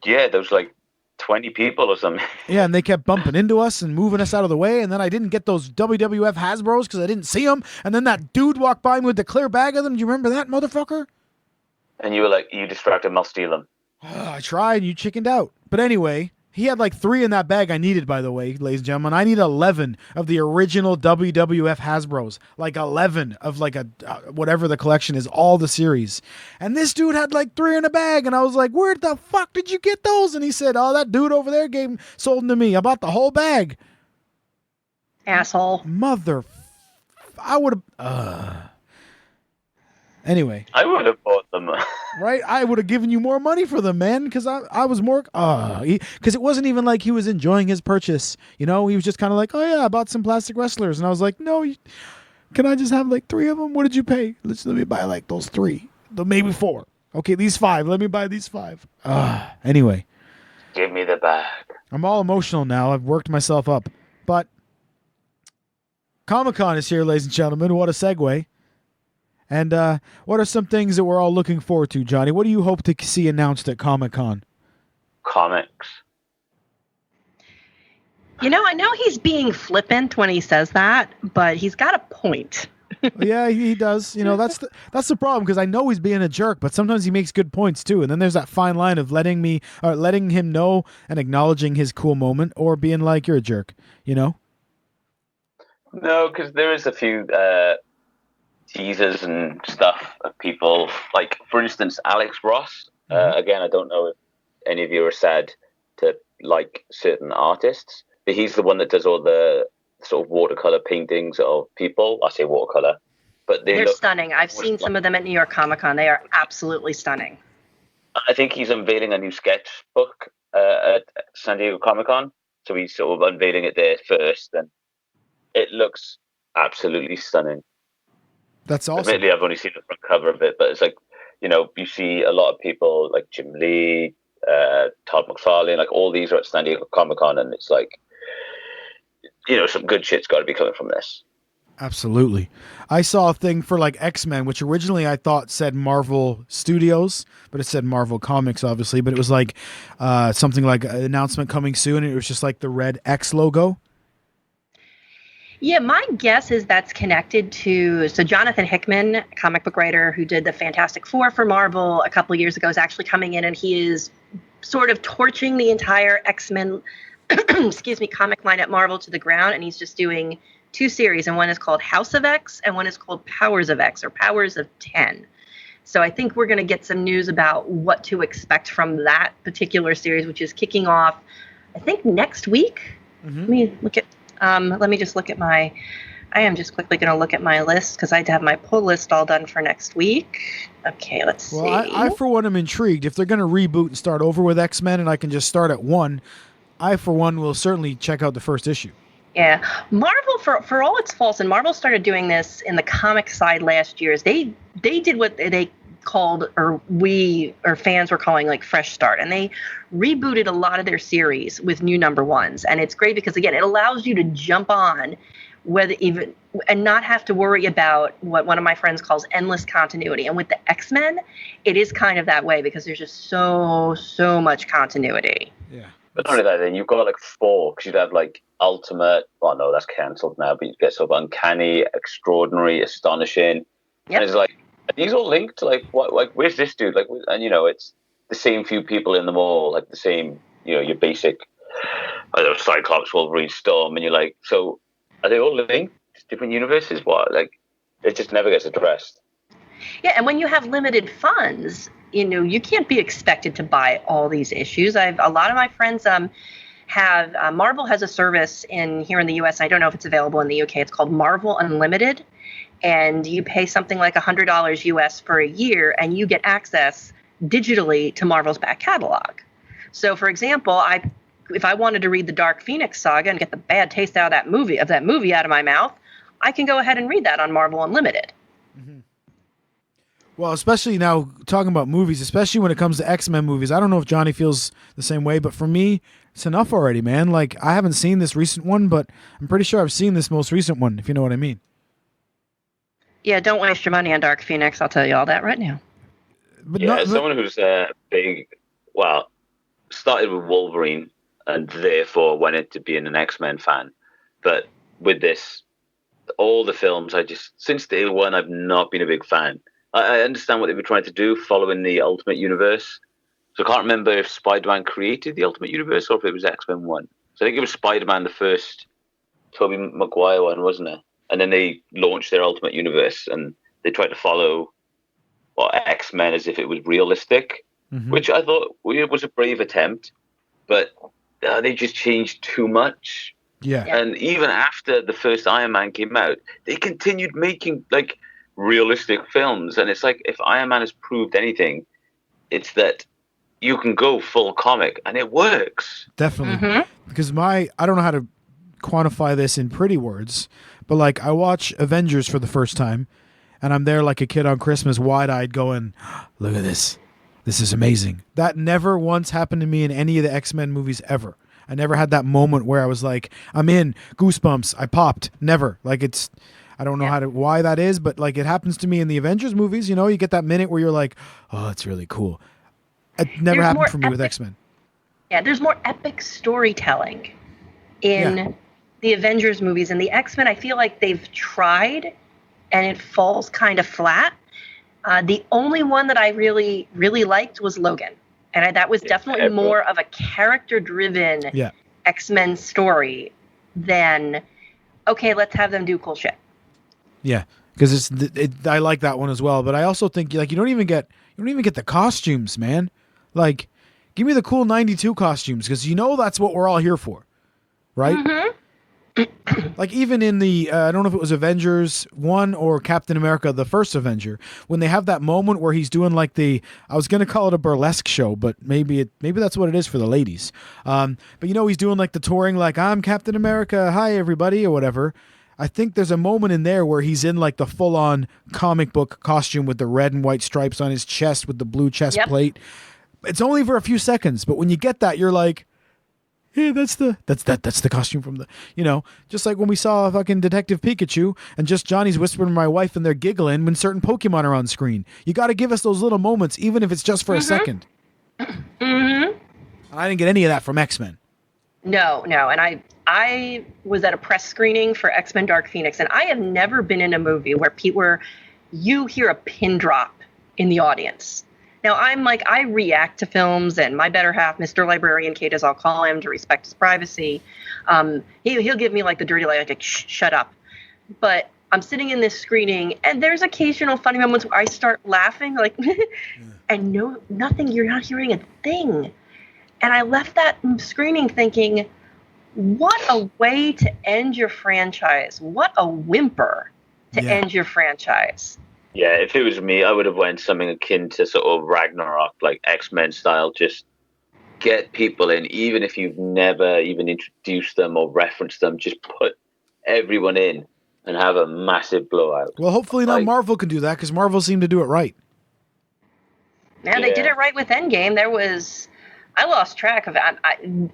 S8: Yeah, there was like 20 people or something.
S7: Yeah, and they kept bumping into us and moving us out of the way, and then I didn't get those WWF Hasbros because I didn't see them, and then that dude walked by me with the clear bag of them. Do you remember that, motherfucker?
S8: And you were like, you distracted him, I'll steal them.
S7: I tried, you chickened out. But anyway, he had like 3 in that bag I needed, by the way, ladies and gentlemen. I need 11 of the original WWF Hasbros. Like 11 of like a whatever the collection is, all the series. And this dude had like 3 in a bag, and I was like, where the fuck did you get those? And he said, oh, that dude over there sold them to me. I bought the whole bag.
S6: Asshole.
S7: I would have... Anyway.
S8: I would have bought them.
S7: Right? I would have given you more money for them, man, because I was more... Because it wasn't even like he was enjoying his purchase. You know, he was just kind of like, oh, yeah, I bought some plastic wrestlers. And I was like, no, can I just have like 3 of them? What did you pay? Let me buy like those 3. Maybe 4. Okay, these 5. Let me buy these 5. Anyway.
S8: Give me the bag.
S7: I'm all emotional now. I've worked myself up. But Comic-Con is here, ladies and gentlemen. What a segue. And what are some things that we're all looking forward to, Jonny? What do you hope to see announced at Comic-Con?
S8: Comics.
S6: You know, I know he's being flippant when he says that, but he's got a point.
S7: Yeah, he does. You know, that's the problem, because I know he's being a jerk, but sometimes he makes good points too. And then there's that fine line of letting him know and acknowledging his cool moment, or being like, you're a jerk, you know?
S8: No, because there is a few teasers and stuff of people, like, for instance, Alex Ross. Again, I don't know if any of you are sad to like certain artists, but he's the one that does all the sort of watercolor paintings of people. I say watercolor, but they're
S6: stunning. I've seen some of them at New York Comic Con. They are absolutely stunning.
S8: I think he's unveiling a new sketchbook at San Diego Comic Con, so he's sort of unveiling it there first, and it looks absolutely stunning.
S7: That's awesome.
S8: Admittedly, I've only seen the front cover of it, but it's like, you know, you see a lot of people like Jim Lee, Todd McFarlane, like all these are at San Diego Comic Con, and it's like, you know, some good shit's got to be coming from this.
S7: Absolutely. I saw a thing for like X-Men, which originally I thought said Marvel Studios, but it said Marvel Comics, obviously. But it was like something like an announcement coming soon. And it was just like the red X logo.
S6: Yeah, my guess is that's connected to, so Jonathan Hickman, comic book writer who did the Fantastic Four for Marvel a couple of years ago, is actually coming in and he is sort of torching the entire X-Men, comic line at Marvel to the ground. And he's just doing 2 series, and one is called House of X and one is called Powers of X, or Powers of 10. So I think we're going to get some news about what to expect from that particular series, which is kicking off, I think, next week.
S7: Mm-hmm.
S6: Let me just look at I am just quickly going to look at my list because I have my pull list all done for next week. Okay, let's see.
S7: Well, I for one am intrigued. If they're going to reboot and start over with X-Men and I can just start at 1, I for one will certainly check out the first issue.
S6: Yeah, Marvel, for all its faults, and Marvel started doing this in the comic side last year, is they did what they called, or fans were calling, like fresh start, and they rebooted a lot of their series with new number ones, and it's great because again it allows you to jump on and not have to worry about what one of my friends calls endless continuity. And with the X-Men, it is kind of that way because there's just so much continuity.
S7: Yeah,
S8: but not only that, then you've got like 4 because you'd have like Ultimate. Well, no, that's cancelled now. But you get sort of Uncanny, Extraordinary, Astonishing.
S6: Yep.
S8: And it's like, are these all linked? Like, what? Like, where's this dude? Like, and it's the same few people in them all. Like the same, your basic, I don't know, Cyclops, Wolverine, Storm, and you're like, so are they all linked? Different universes? What? Like, it just never gets addressed.
S6: Yeah, and when you have limited funds, you can't be expected to buy all these issues. A lot of my friends have Marvel has a service here in the US. I don't know if it's available in the UK. It's called Marvel Unlimited, and you pay something like $100 US for a year, and you get access digitally to Marvel's back catalog. So, for example, if I wanted to read the Dark Phoenix saga and get the bad taste out of that movie out of my mouth, I can go ahead and read that on Marvel Unlimited.
S7: Mm-hmm. Well, especially now talking about movies, especially when it comes to X-Men movies. I don't know if Johnny feels the same way, but for me, it's enough already, man. Like, I haven't seen this recent one, but I'm pretty sure I've seen this most recent one, if you know what I mean.
S6: Yeah, don't waste your money on Dark Phoenix. I'll tell you all that right now.
S8: But someone who's started with Wolverine and therefore went into being an X-Men fan. But with this, all the films, since day one, I've not been a big fan. I understand what they were trying to do following the Ultimate Universe. So I can't remember if Spider-Man created the Ultimate Universe or if it was X-Men 1. So I think it was Spider-Man, the first Tobey Maguire one, wasn't it? And then they launched their Ultimate Universe and they tried to follow X-Men as if it was realistic, which I thought was a brave attempt, but they just changed too much.
S7: Yeah.
S8: And even after the first Iron Man came out, they continued making like realistic films. And it's like, if Iron Man has proved anything, it's that you can go full comic and it works.
S7: Definitely. Because I don't know how to quantify this in pretty words, but like I watch Avengers for the first time and I'm there like a kid on Christmas, wide-eyed going, look at this. This is amazing. That never once happened to me in any of the X-Men movies ever. I never had that moment where I was like, I'm in, goosebumps, I popped. Never. Like I don't know why that is, but like it happens to me in the Avengers movies, you get that minute where you're like, oh, it's really cool. It never happened for me with X-Men.
S6: Yeah, there's more epic storytelling in the Avengers movies. And the X-Men, I feel like they've tried and it falls kind of flat. The only one that I really, really liked was Logan. And that was definitely more of a character-driven X-Men story than, okay, let's have them do cool shit.
S7: Yeah, because I like that one as well. But I also think like you don't even get the costumes, man. Like, give me the cool 92 costumes because that's what we're all here for, right? Mm-hmm. Like even in the I don't know if it was Avengers 1 or Captain America, the first Avenger, when they have that moment where he's doing like I was going to call it a burlesque show, but maybe that's what it is for the ladies. But he's doing like the touring, like I'm Captain America, hi everybody, or whatever. I think there's a moment in there where he's in like the full-on comic book costume with the red and white stripes on his chest with the blue chest plate. It's only for a few seconds, but when you get that, you're like, Yeah, that's the costume from the, just like when we saw fucking Detective Pikachu and Just Johnny's whispering to my wife and they're giggling when certain Pokemon are on screen. You got to give us those little moments, even if it's just for a second.
S6: Mm-hmm.
S7: I didn't get any of that from X-Men.
S6: No, and I was at a press screening for X-Men Dark Phoenix, and I have never been in a movie where you hear a pin drop in the audience. Now, I react to films, and my better half, Mr. Librarian Kate, as I'll call him, to respect his privacy, he'll give me, the dirty, shut up. But I'm sitting in this screening, and there's occasional funny moments where I start laughing, and nothing, you're not hearing a thing. And I left that screening thinking, what a way to end your franchise. What a whimper to end your franchise.
S8: Yeah, if it was me, I would have went something akin to sort of Ragnarok, like X-Men style. Just get people in, even if you've never even introduced them or referenced them. Just put everyone in and have a massive blowout.
S7: Well, hopefully now Marvel can do that because Marvel seemed to do it right.
S6: Yeah, they did it right with Endgame. I lost track of it.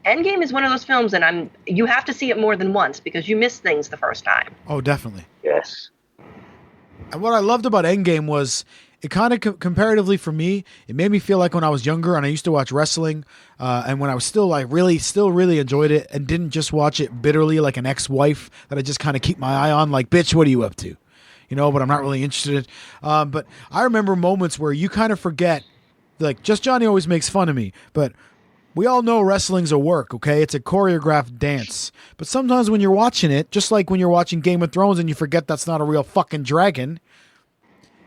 S6: Endgame is one of those films, and you have to see it more than once because you miss things the first time.
S7: Oh, definitely.
S8: Yes.
S7: And what I loved about Endgame was it kind of comparatively for me, it made me feel like when I was younger and I used to watch wrestling, and when I was still really enjoyed it and didn't just watch it bitterly like an ex-wife that I just kind of keep my eye on, like, bitch, what are you up to? But I'm not really interested. But I remember moments where you kind of forget, like, Just Johnny always makes fun of me, but we all know wrestling's a work, okay? It's a choreographed dance. But sometimes when you're watching it, just like when you're watching Game of Thrones and you forget that's not a real fucking dragon,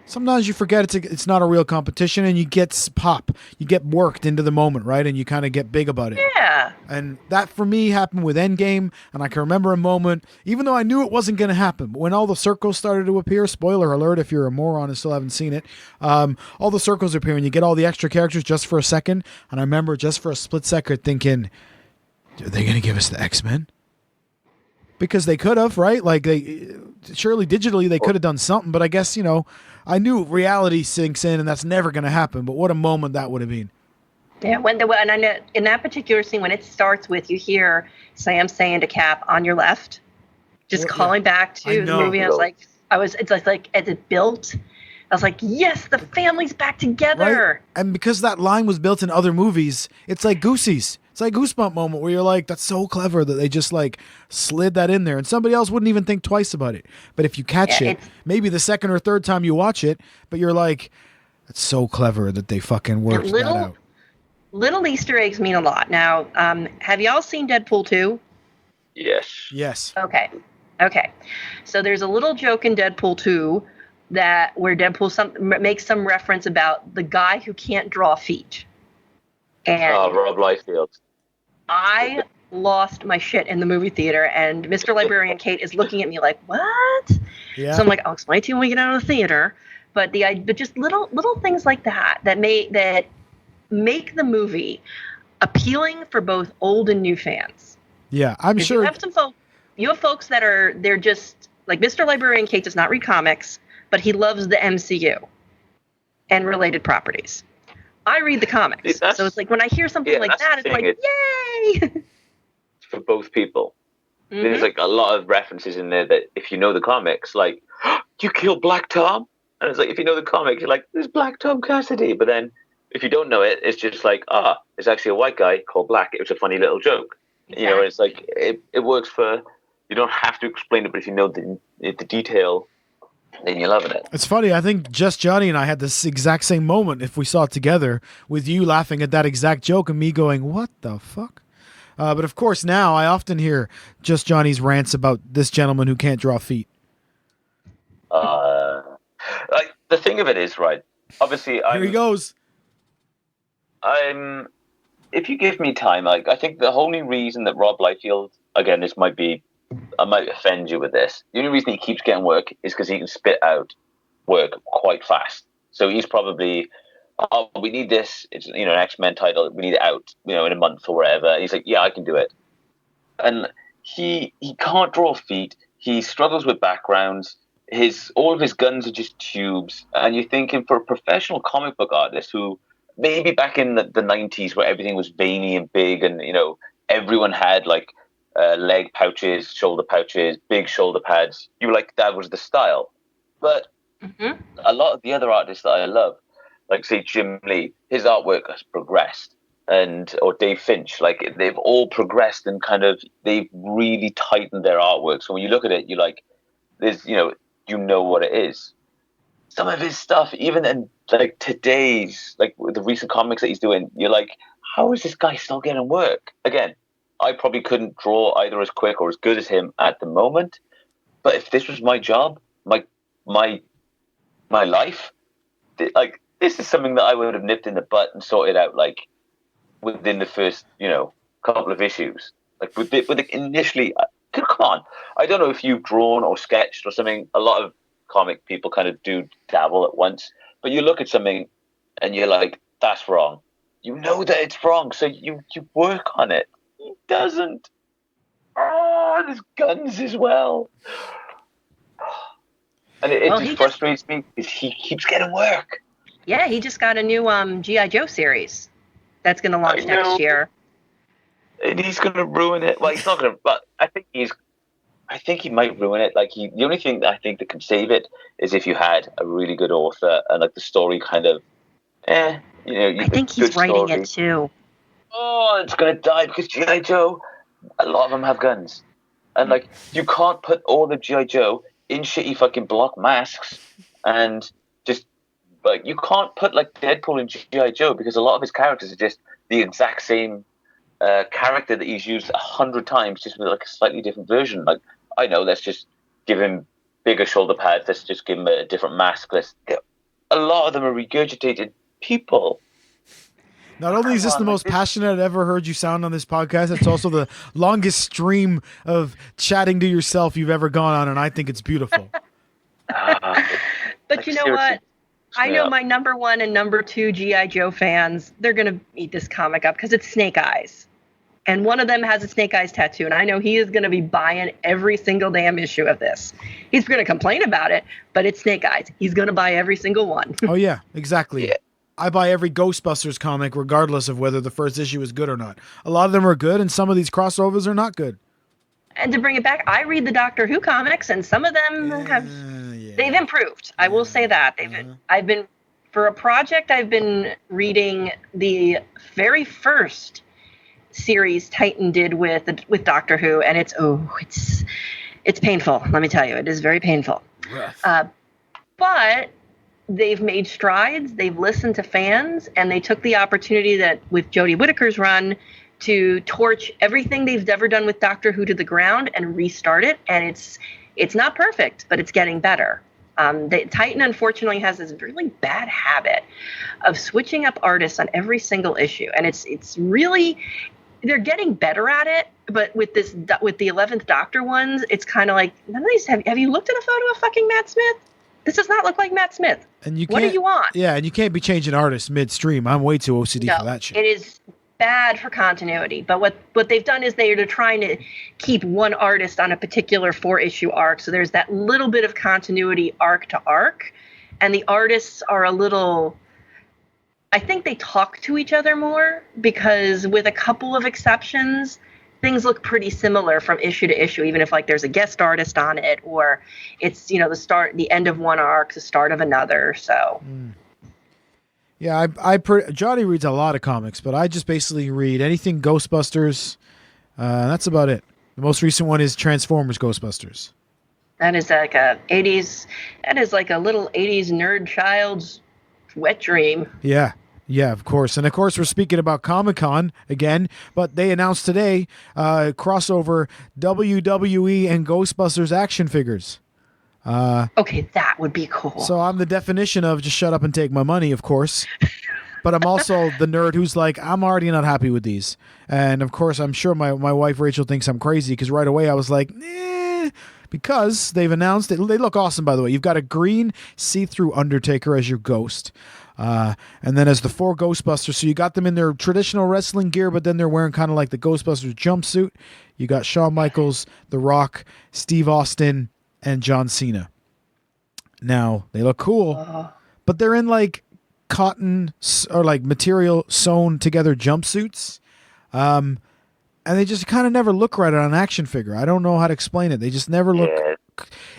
S7: sometimes you forget it's not a real competition and you get pop. You get worked into the moment, right? And you kind of get big about it.
S6: Yeah.
S7: And that for me happened with Endgame, and I can remember a moment, even though I knew it wasn't going to happen, but when all the circles started to appear, spoiler alert if you're a moron and still haven't seen it, all the circles appear and you get all the extra characters just for a second, and I remember just for a split second thinking, are they going to give us the X-Men? Because they could have, right? Like, surely digitally they could have done something, but I guess, I knew reality sinks in and that's never going to happen, but what a moment that would have been.
S6: Yeah, and I know in that particular scene, when it starts with, you hear Sam saying to Cap, on your left, just calling back to the movie. It's like, as it built, I was like, yes, the family's back together.
S7: Right? And because that line was built in other movies, it's like Goosey's. It's like Goosebump moment where you're like, that's so clever that they just slid that in there and somebody else wouldn't even think twice about it. But if you catch it, maybe the second or third time you watch it, but you're like, that's so clever that they fucking worked that out.
S6: Little Easter eggs mean a lot. Now, have y'all seen Deadpool 2?
S8: Yes.
S6: Okay. So there's a little joke in Deadpool 2 where Deadpool makes some reference about the guy who can't draw feet. And
S8: Rob Liefeld.
S6: I lost my shit in the movie theater, and Mr. Librarian Kate is looking at me like, what?
S7: Yeah.
S6: So I'm like, I'll explain to you when we get out of the theater. But just little things like that make the movie appealing for both old and new fans.
S7: Yeah, I'm sure.
S6: You have folks they're just like Mr. Librarian Kate does not read comics, but he loves the MCU and related properties. I read the comics, so it's like when I hear something like that, it's like, yay!
S8: It's for both people. Mm-hmm. There's a lot of references in there that if you know the comics, like, you kill Black Tom? And it's like, if you know the comics, you're like, there's Black Tom Cassidy. But then if you don't know it, it's just like, it's actually a white guy called Black. It was a funny little joke. Exactly. It's like, it works for, you don't have to explain it, but if you know the detail, then you're loving it.
S7: It's funny. I think Just Johnny and I had this exact same moment if we saw it together, with you laughing at that exact joke and me going, what the fuck? But of course, now I often hear Just Johnny's rants about this gentleman who can't draw feet.
S8: The thing of it is, right, obviously,
S7: here he goes.
S8: If you give me time, I think the only reason that Rob Liefeld, again, I might offend you with this. The only reason he keeps getting work is because he can spit out work quite fast. So he's probably, we need this. It's an X-Men title. We need it out, in a month or whatever. He's like, yeah, I can do it. And he can't draw feet. He struggles with backgrounds. All of his guns are just tubes. And you're thinking, for a professional comic book artist who maybe back in the 90s where everything was veiny and big and everyone had like leg pouches, shoulder pouches, big shoulder pads. You were like, that was the style. But a lot of the other artists that I love, like say Jim Lee, his artwork has progressed, or Dave Finch, like they've all progressed and kind of they've really tightened their artwork. So when you look at it, you're like, there's you know what it is. Some of his stuff, even in like today's, like the recent comics that he's doing, you're like, how is this guy still getting work? Again, I probably couldn't draw either as quick or as good as him at the moment. But if this was my job, my life, like this is something that I would have nipped in the butt and sorted out like within the first, couple of issues. Like with initially, come on. I don't know if you've drawn or sketched or something. A lot of comic people kind of do dabble at once, but you look at something and you're like, that's wrong. You know that it's wrong, so you work on it. He doesn't. Oh, there's guns as well. And it just frustrates me because he keeps getting work.
S6: Yeah, he just got a new G.I. Joe series that's going to launch next year.
S8: And he's going to ruin it. Well, he's not going to, but I think he might ruin it. Like the only thing that I think that can save it is if you had a really good author and like the story kind of, I
S6: think he's writing it too.
S8: Oh, it's going to die because G.I. Joe, a lot of them have guns. And like, you can't put all the G.I. Joe in shitty fucking block masks and just like, you can't put like Deadpool in G.I. Joe because a lot of his characters are just the exact same character that he's used 100 times, just with like a slightly different version. Like, I know, let's just give him bigger shoulder pads. Let's just give him a different mask. A lot of them are regurgitated people.
S7: Not only is this the most passionate I've ever heard you sound on this podcast, it's also the longest stream of chatting to yourself you've ever gone on, and I think it's beautiful.
S6: But you know what? I know my number 1 and number 2 G.I. Joe fans, they're going to eat this comic up because it's Snake Eyes. And one of them has a Snake Eyes tattoo, and I know he is going to be buying every single damn issue of this. He's going to complain about it, but it's Snake Eyes. He's going to buy every single one.
S7: Oh, yeah, exactly.
S8: Yeah.
S7: I buy every Ghostbusters comic regardless of whether the first issue is good or not. A lot of them are good, and some of these crossovers are not good.
S6: And to bring it back, I read the Doctor Who comics, and some of them they've improved. I will say that. For a project, I've been reading the very first series Titan did with Doctor Who, and it's painful. Let me tell you, it is very painful. But they've made strides. They've listened to fans, and they took the opportunity that with Jodie Whittaker's run to torch everything they've ever done with Doctor Who to the ground and restart it. And it's not perfect, but it's getting better. Titan, unfortunately, has this really bad habit of switching up artists on every single issue. And it's really, they're getting better at it. But with the 11th Doctor ones, it's kind of like, none of these, have you looked at a photo of fucking Matt Smith? This does not look like Matt Smith.
S7: And
S6: what do you want?
S7: Yeah, and you can't be changing artists midstream. I'm way too OCD for that shit.
S6: It is bad for continuity. But what they've done is they're trying to keep one artist on a particular 4-issue arc. So there's that little bit of continuity arc to arc. And the artists are a little, I think they talk to each other more because with a couple of exceptions, things look pretty similar from issue to issue, even if like there's a guest artist on it or it's, the end of one arc, the start of another. So.
S7: Yeah, Johnny reads a lot of comics, but I just basically read anything Ghostbusters. That's about it. The most recent one is Transformers Ghostbusters.
S6: That is like a little 80s nerd child's wet dream.
S7: Yeah. Yeah, of course. And of course, we're speaking about Comic-Con again, but they announced today crossover WWE and Ghostbusters action figures.
S6: Okay, that would be cool.
S7: So I'm the definition of just shut up and take my money, of course. But I'm also the nerd who's like, I'm already not happy with these. And of course, I'm sure my wife Rachel thinks I'm crazy because right away I was like, because they've announced it. They look awesome, by the way. You've got a green see-through Undertaker as your ghost. And then as the 4 Ghostbusters, so you got them in their traditional wrestling gear, but then they're wearing kind of like the Ghostbusters jumpsuit. You got Shawn Michaels, The Rock, Steve Austin, and John Cena. Now, they look cool, but they're in like cotton or like material sewn together jumpsuits. And and they just kind of never look right on an action figure. I don't know how to explain it. They just never look.
S8: Yeah.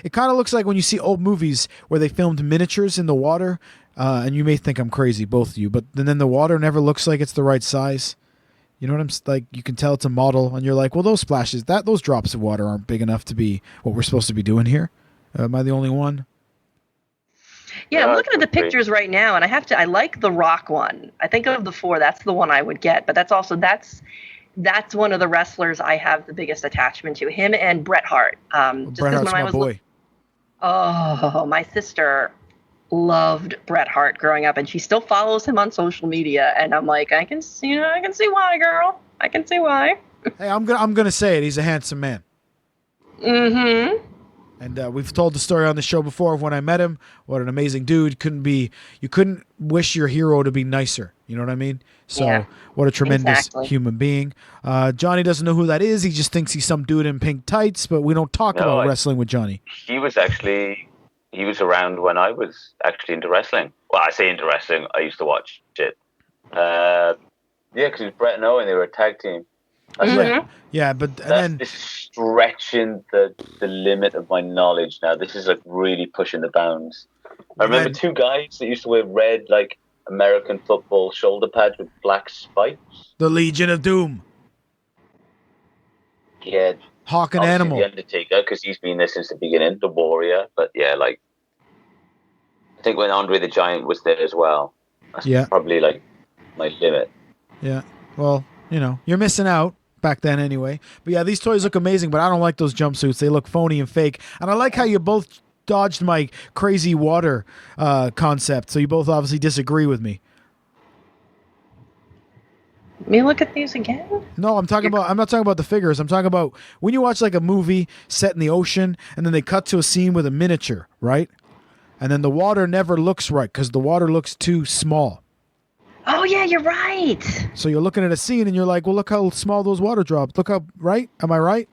S7: It kind of looks like when you see old movies where they filmed miniatures in the water, and you may think I'm crazy, both of you, but then the water never looks like it's the right size. You know what I'm like? You can tell it's a model, and you're like, well, those splashes, those drops of water aren't big enough to be what we're supposed to be doing here. Am I the only one?
S6: Yeah, I'm looking at the pictures right now, and I like the Rock one. I think of the 4, that's the one I would get, but that's one of the wrestlers I have the biggest attachment to. Him and Bret Hart.
S7: Bret Hart's my boy.
S6: My sister loved Bret Hart growing up, and she still follows him on social media. And I'm like, I can see why, girl. I can see why.
S7: Hey, I'm gonna say it. He's a handsome man.
S6: Mm-hmm.
S7: And we've told the story on the show before of when I met him. What an amazing dude! You couldn't wish your hero to be nicer. You know what I mean? So
S6: yeah,
S7: what a tremendous human being. Johnny doesn't know who that is. He just thinks he's some dude in pink tights. But we don't talk about wrestling with Johnny.
S8: He was around when I was actually into wrestling. Well, I say into wrestling. I used to watch it. Because it was Brett and Owen. They were a tag team.
S7: Yeah, but
S8: this is stretching the limit of my knowledge now. This is like really pushing the bounds. I remember 2 guys that used to wear red, like American football shoulder pads with black spikes.
S7: The Legion of Doom.
S8: Yeah.
S7: Hawk and Animal.
S8: The Undertaker, because he's been there since the beginning. The Warrior. But yeah, like, I think when Andre the Giant was there as well. That's probably like my limit.
S7: Yeah. Well, you're missing out. Back then anyway. But yeah, these toys look amazing, but I don't like those jumpsuits. They look phony and fake. And I like how you both dodged my crazy water concept. So you both obviously disagree with me.
S6: Let me look at these again.
S7: No, I'm not talking about the figures. I'm talking about when you watch like a movie set in the ocean and then they cut to a scene with a miniature, right? And then the water never looks right because the water looks too small.
S6: Oh, yeah, you're right.
S7: So you're looking at a scene and you're like, well, look how small those water drops. Look how, right? Am I right?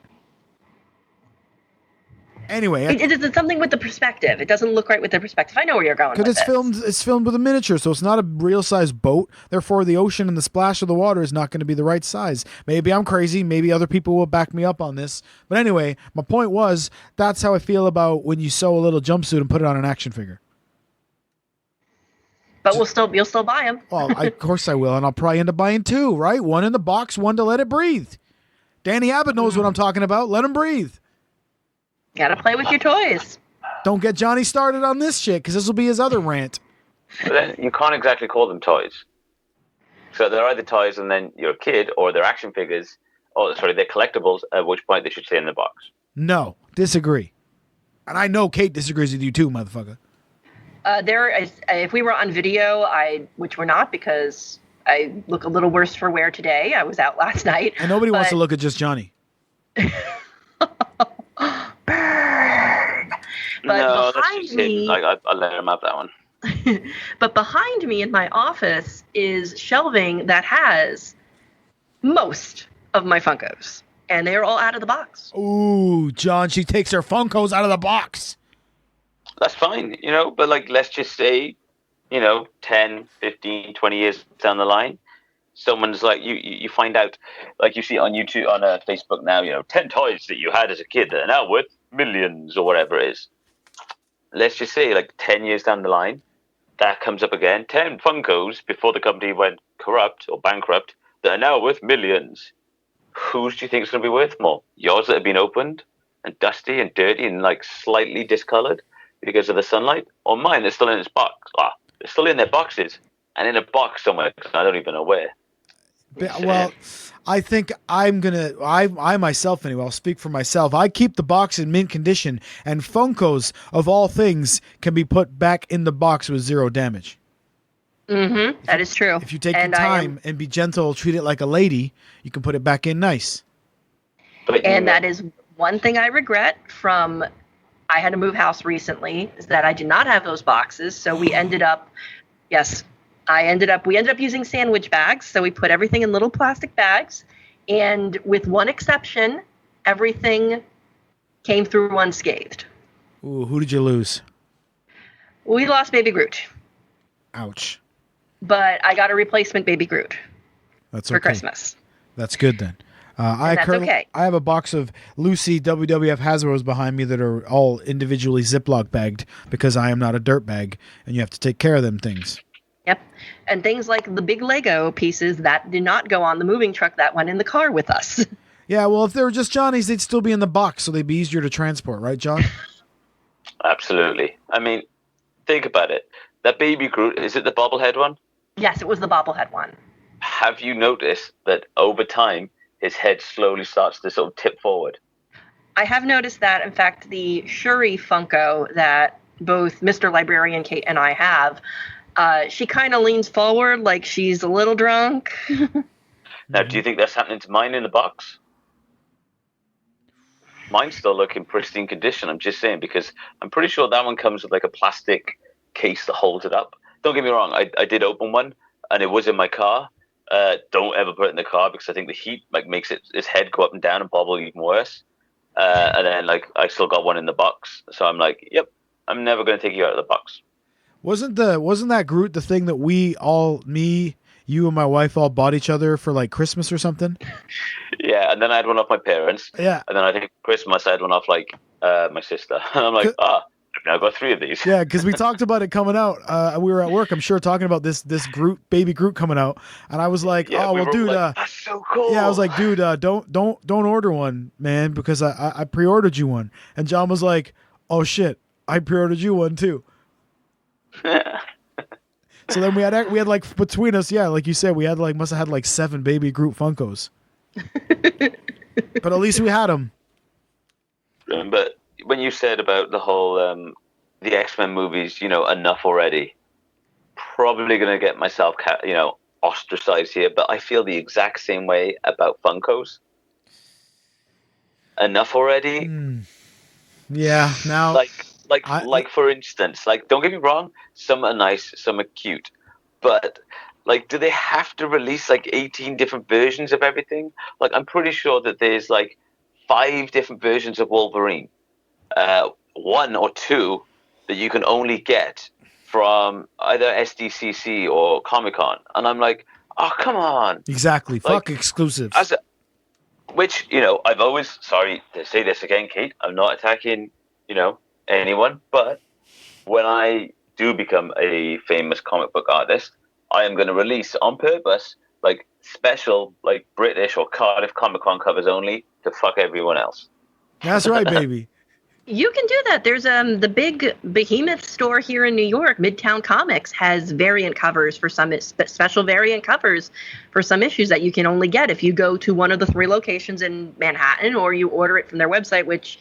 S7: Anyway.
S6: It's something with the perspective. It doesn't look right with the perspective. I know where you're going with
S7: this. Because it's filmed with a miniature, so it's not a real-size boat. Therefore, the ocean and the splash of the water is not going to be the right size. Maybe I'm crazy. Maybe other people will back me up on this. But anyway, my point was, that's how I feel about when you sew a little jumpsuit and put it on an action figure.
S6: But you'll still buy them.
S7: Well, of course I will, and I'll probably end up buying 2, right? 1 in the box, 1 to let it breathe. Danny Abbott knows what I'm talking about. Let him breathe.
S6: Gotta play with your toys.
S7: Don't get Johnny started on this shit, because this will be his other rant.
S8: But then you can't exactly call them toys. So they're either toys and then you're a kid, or they're action figures. Oh, sorry, they're collectibles, at which point they should stay in the box.
S7: No, disagree. And I know Kate disagrees with you too, motherfucker.
S6: If we were on video, which we're not because I look a little worse for wear today. I was out last night.
S7: And nobody wants to look at Just Jonny.
S6: Burn. But behind me,
S8: I'll let him have that one.
S6: But behind me in my office is shelving that has most of my Funkos, and they're all out of the box.
S7: Ooh, John, she takes her Funkos out of the box.
S8: That's fine, but let's just say, 10, 15, 20 years down the line, someone's like, you find out, like you see on YouTube, on Facebook now, 10 toys that you had as a kid that are now worth millions or whatever it is. Let's just say 10 years down the line, that comes up again, 10 Funkos before the company went corrupt or bankrupt that are now worth millions. Whose do you think is going to be worth more? Yours that have been opened and dusty and dirty and slightly discolored because of the sunlight, or mine that's still in its box? They're still in their boxes and in a box somewhere because I don't even know where.
S7: Well, I think I myself anyway, I'll speak for myself. I keep the box in mint condition, and Funkos, of all things, can be put back in the box with 0 damage.
S6: Mm-hmm. That is true.
S7: If you take your time and be gentle, treat it like a lady, you can put it back in nice.
S6: And that is one thing I regret from... I had to move house recently, is that I did not have those boxes. So we ended up using sandwich bags. So we put everything in little plastic bags. And with one exception, everything came through unscathed.
S7: Ooh, who did you lose?
S6: We lost Baby Groot.
S7: Ouch.
S6: But I got a replacement Baby Groot.
S7: That's
S6: for Christmas.
S7: That's good then.
S6: That's okay.
S7: I have a box of Lucy WWF Hasbro's behind me that are all individually Ziploc bagged because I am not a dirtbag, and you have to take care of them things.
S6: Yep. And things like the big Lego pieces that did not go on the moving truck that went in the car with us.
S7: Yeah, well, if they were just Johnny's, they'd still be in the box, so they'd be easier to transport, right, John?
S8: Absolutely. I mean, think about it. That baby Groot, is it the bobblehead one?
S6: Yes, it was the bobblehead one.
S8: Have you noticed that over time, his head slowly starts to sort of tip forward?
S6: I have noticed that. In fact, the Shuri Funko that both Mr. Librarian Kate and I have, she kind of leans forward like she's a little drunk.
S8: Now, do you think that's happening to mine in the box? Mine's still looking pristine condition, I'm just saying, because I'm pretty sure that one comes with like a plastic case that holds it up. Don't get me wrong, I did open one, and it was in my car. Don't ever put it in the car because I think the heat like makes its head go up and down and bobble even worse. And then like I still got one in the box, so I'm like, yep, I'm never going to take you out of the box.
S7: Wasn't that Groot the thing that you and my wife all bought each other for like Christmas or something?
S8: Yeah, and then I had one off my parents.
S7: Yeah.
S8: And then I think Christmas I had one off like my sister. And I'm like, I've now got 3 of these.
S7: Yeah, because we talked about it coming out. We were at work, I'm sure, talking about this Groot, baby Groot coming out, and I was like,
S8: yeah,
S7: dude,
S8: like, that's so cool.
S7: Yeah, I was like, dude, don't order one, man, because I pre-ordered you one, and John was like, oh shit, I pre-ordered you one too. So then we had like between us, yeah, like you said, we had like must have had like 7 baby Groot Funkos. But at least we had them.
S8: But when you said about the whole the X-Men movies, enough already, probably going to get myself ostracized here, but I feel the exact same way about Funkos. Enough already?
S7: Yeah, now
S8: like for instance, like don't get me wrong, some are nice, some are cute, but like do they have to release like 18 different versions of everything? Like I'm pretty sure that there's like 5 different versions of Wolverine, 1 or 2 that you can only get from either SDCC or Comic-Con, and I'm like, oh come on,
S7: exactly,
S8: like,
S7: fuck exclusives.
S8: Which I've always, sorry to say this again, Kate, I'm not attacking anyone, but when I do become a famous comic book artist, I am going to release on purpose like special like British or Cardiff Comic-Con covers only to fuck everyone else.
S7: That's right, baby.
S6: You can do that. There's the big behemoth store here in New York, Midtown Comics, has variant covers for some special variant covers for some issues that you can only get if you go to one of the 3 locations in Manhattan or you order it from their website, which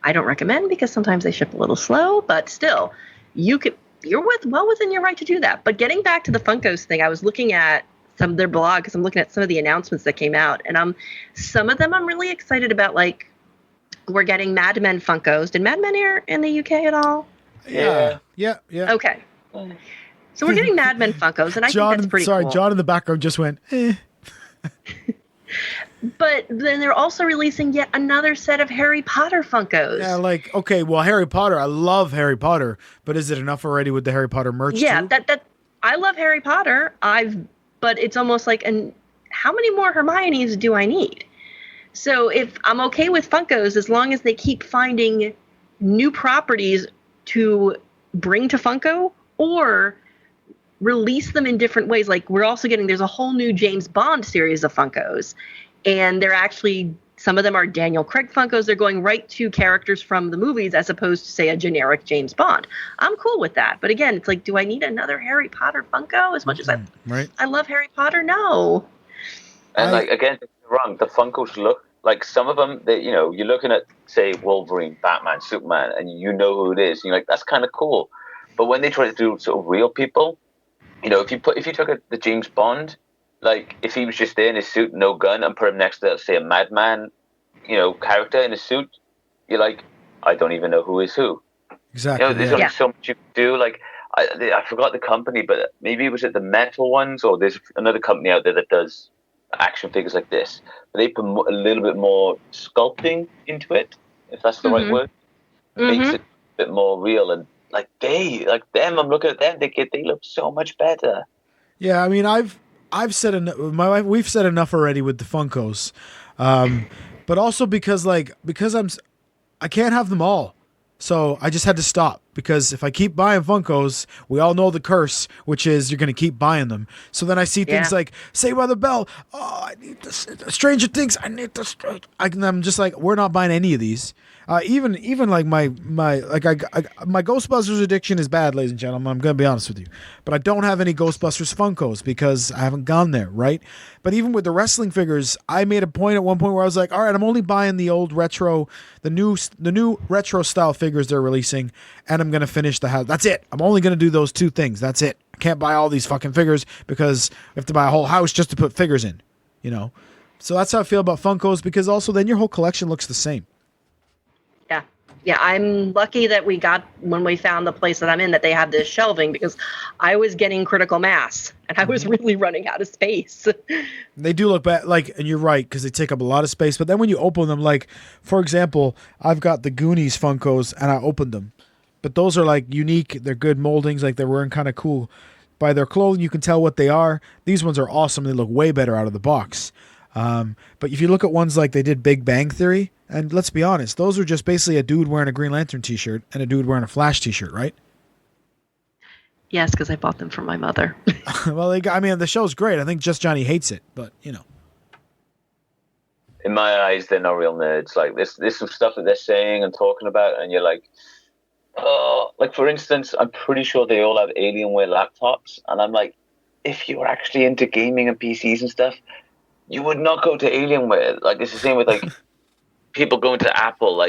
S6: I don't recommend because sometimes they ship a little slow, but still, you're well within your right to do that. But getting back to the Funkos thing, I was looking at some of their blog because I'm looking at some of the announcements that came out, and some of them I'm really excited about. Like we're getting Mad Men Funkos. Did Mad Men air in the UK at all?
S7: Yeah.
S6: Okay. So we're getting Mad Men Funkos, and I think that's pretty cool.
S7: John in the background just went, eh.
S6: But then they're also releasing yet another set of Harry Potter Funkos.
S7: Yeah, like, okay, well, Harry Potter, I love Harry Potter, but is it enough already with the Harry Potter merch
S6: yeah,
S7: too?
S6: that I love Harry Potter. But it's almost like, how many more Hermiones do I need? So if I'm okay with Funkos, as long as they keep finding new properties to bring to Funko or release them in different ways. Like we're also there's a whole new James Bond series of Funkos. And they're actually, some of them are Daniel Craig Funkos. They're going right to characters from the movies as opposed to, say, a generic James Bond. I'm cool with that. But again, it's like, do I need another Harry Potter Funko as much as I love Harry Potter? No.
S8: And like, again, don't get me wrong, the Funkos look, like some of them, you're looking at, say, Wolverine, Batman, Superman, and you know who it is. And you're like, that's kind of cool. But when they try to do sort of real people, if you took the James Bond, like, if he was just there in his suit, no gun, and put him next to, say, a madman, character in a suit, you're like, I don't even know who is who.
S7: Exactly.
S8: There's only so much you can do. Like, I forgot the company, but maybe it was the Metal ones, or there's another company out there that does action figures like this. But they put a little bit more sculpting into it, if that's the right word. Makes it a bit more real. And, like, I'm looking at them, they look so much better.
S7: Yeah, I mean, I've said enough. My wife, we've said enough already with the Funkos. But also because I can't have them all. So I just had to stop because if I keep buying Funkos, we all know the curse, which is you're going to keep buying them. So then I see things like Saved by the Bell. Oh, I need this. Stranger Things. I need this. I'm just like, we're not buying any of these. Even like my Ghostbusters addiction is bad, ladies and gentlemen. I'm going to be honest with you, but I don't have any Ghostbusters Funkos because I haven't gone there, right? But even with the wrestling figures, I made a point at one point where I was like, all right, I'm only buying the old retro, the new retro style figures they're releasing, and I'm going to finish the house. That's it. I'm only going to do those two things. That's it. I can't buy all these fucking figures because I have to buy a whole house just to put figures in, you know? So that's how I feel about Funkos, because also then your whole collection looks the same.
S6: Yeah, I'm lucky that when we found the place that I'm in, that they have this shelving, because I was getting critical mass and I was really running out of space.
S7: They do look bad, and you're right, because they take up a lot of space. But then when you open them, for example, I've got the Goonies Funkos and I opened them. But those are unique. They're good moldings. They're wearing kind of cool. By their clothing, you can tell what they are. These ones are awesome. They look way better out of the box. But if you look at ones like they did Big Bang Theory, and let's be honest, those are just basically a dude wearing a Green Lantern t-shirt and a dude wearing a Flash t-shirt, right?
S6: Yes, because I bought them for my mother.
S7: Well, the show's great. I think Just Jonny hates it, but
S8: in my eyes, they're not real nerds. There's some stuff that they're saying and talking about, and you're like, oh, for instance, I'm pretty sure they all have Alienware laptops, and I'm like, if you're actually into gaming and PCs and stuff, you would not go to Alienware. It's the same with people going to Apple.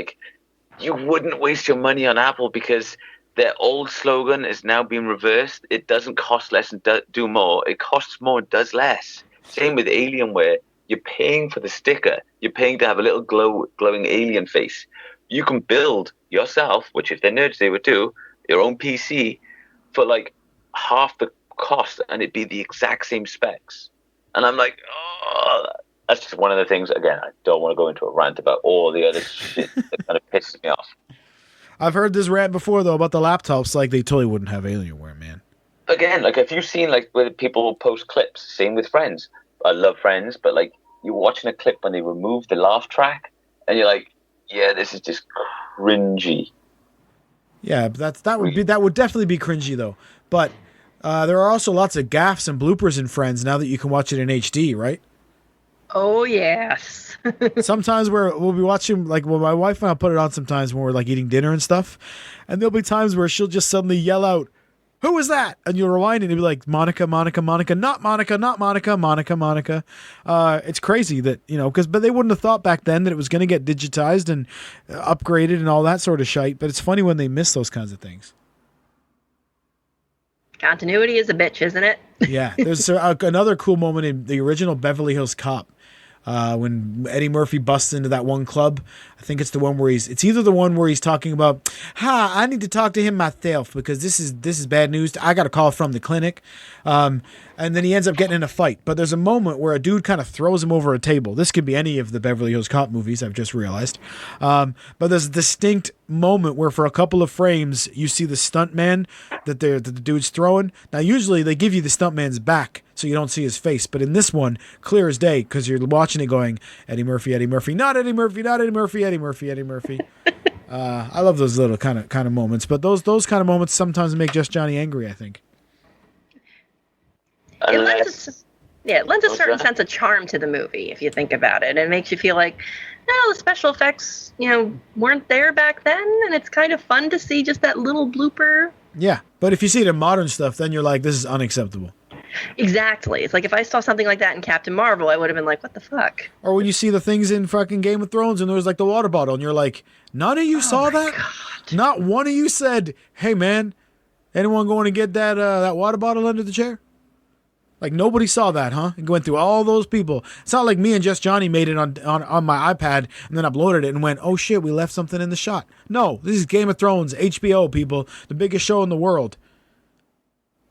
S8: You wouldn't waste your money on Apple because their old slogan is now being reversed. It doesn't cost less and do more. It costs more and does less. Same with Alienware. You're paying for the sticker. You're paying to have a little glowing alien face. You can build yourself, which if they're nerds they would do, your own PC for half the cost, and it'd be the exact same specs. And I'm like, oh, that's just one of the things. Again, I don't want to go into a rant about all the other shit that kind of pisses me off.
S7: I've heard this rant before, though, about the laptops. They totally wouldn't have Alienware, man.
S8: Again, if you've seen, where people post clips, same with Friends. I love Friends, but, you're watching a clip when they remove the laugh track, and you're like, yeah, this is just cringy.
S7: Yeah, but that would definitely be cringy, though. But there are also lots of gaffes and bloopers in Friends now that you can watch it in HD, right?
S6: Oh, yes.
S7: Sometimes we'll be watching, my wife and I'll put it on sometimes when we're eating dinner and stuff, and there'll be times where she'll just suddenly yell out, "Who was that?" And you'll rewind it and it'll be like, Monica, Monica, Monica, not Monica, not Monica, Monica, Monica. It's crazy that, but they wouldn't have thought back then that it was going to get digitized and upgraded and all that sort of shite, but it's funny when they miss those kinds of things.
S6: Continuity is a bitch, isn't it?
S7: Yeah, there's another cool moment in the original Beverly Hills Cop. When Eddie Murphy busts into that one club. I think it's the one where it's either the one where he's talking about, I need to talk to him myself because this is bad news. I got a call from the clinic. And then he ends up getting in a fight. But there's a moment where a dude kind of throws him over a table. This could be any of the Beverly Hills Cop movies, I've just realized. But there's a distinct moment where for a couple of frames, you see the stuntman that the dude's throwing. Now, usually they give you the stuntman's back so you don't see his face. But in this one, clear as day, because you're watching it going, Eddie Murphy, not Eddie Murphy, not Eddie Murphy, Eddie Murphy, Eddie Murphy. I love those little kind of moments. But those kind of moments sometimes make Just Jonny angry, I think.
S6: It lends a certain sense of charm to the movie, if you think about it. It makes you feel like, no, the special effects, weren't there back then, and it's kind of fun to see just that little blooper.
S7: Yeah, but if you see it in modern stuff, then you're like, this is unacceptable.
S6: Exactly. It's like if I saw something like that in Captain Marvel, I would have been like, what the fuck?
S7: Or when you see the things in fucking Game of Thrones and there was the water bottle, and you're like, none of you saw that? God. Not one of you said, hey, man, anyone going to get that water bottle under the chair? Nobody saw that, huh? And went through all those people. It's not like me and Just Jonny made it on my iPad and then uploaded it and went, oh shit, we left something in the shot. No, this is Game of Thrones, HBO, people, the biggest show in the world.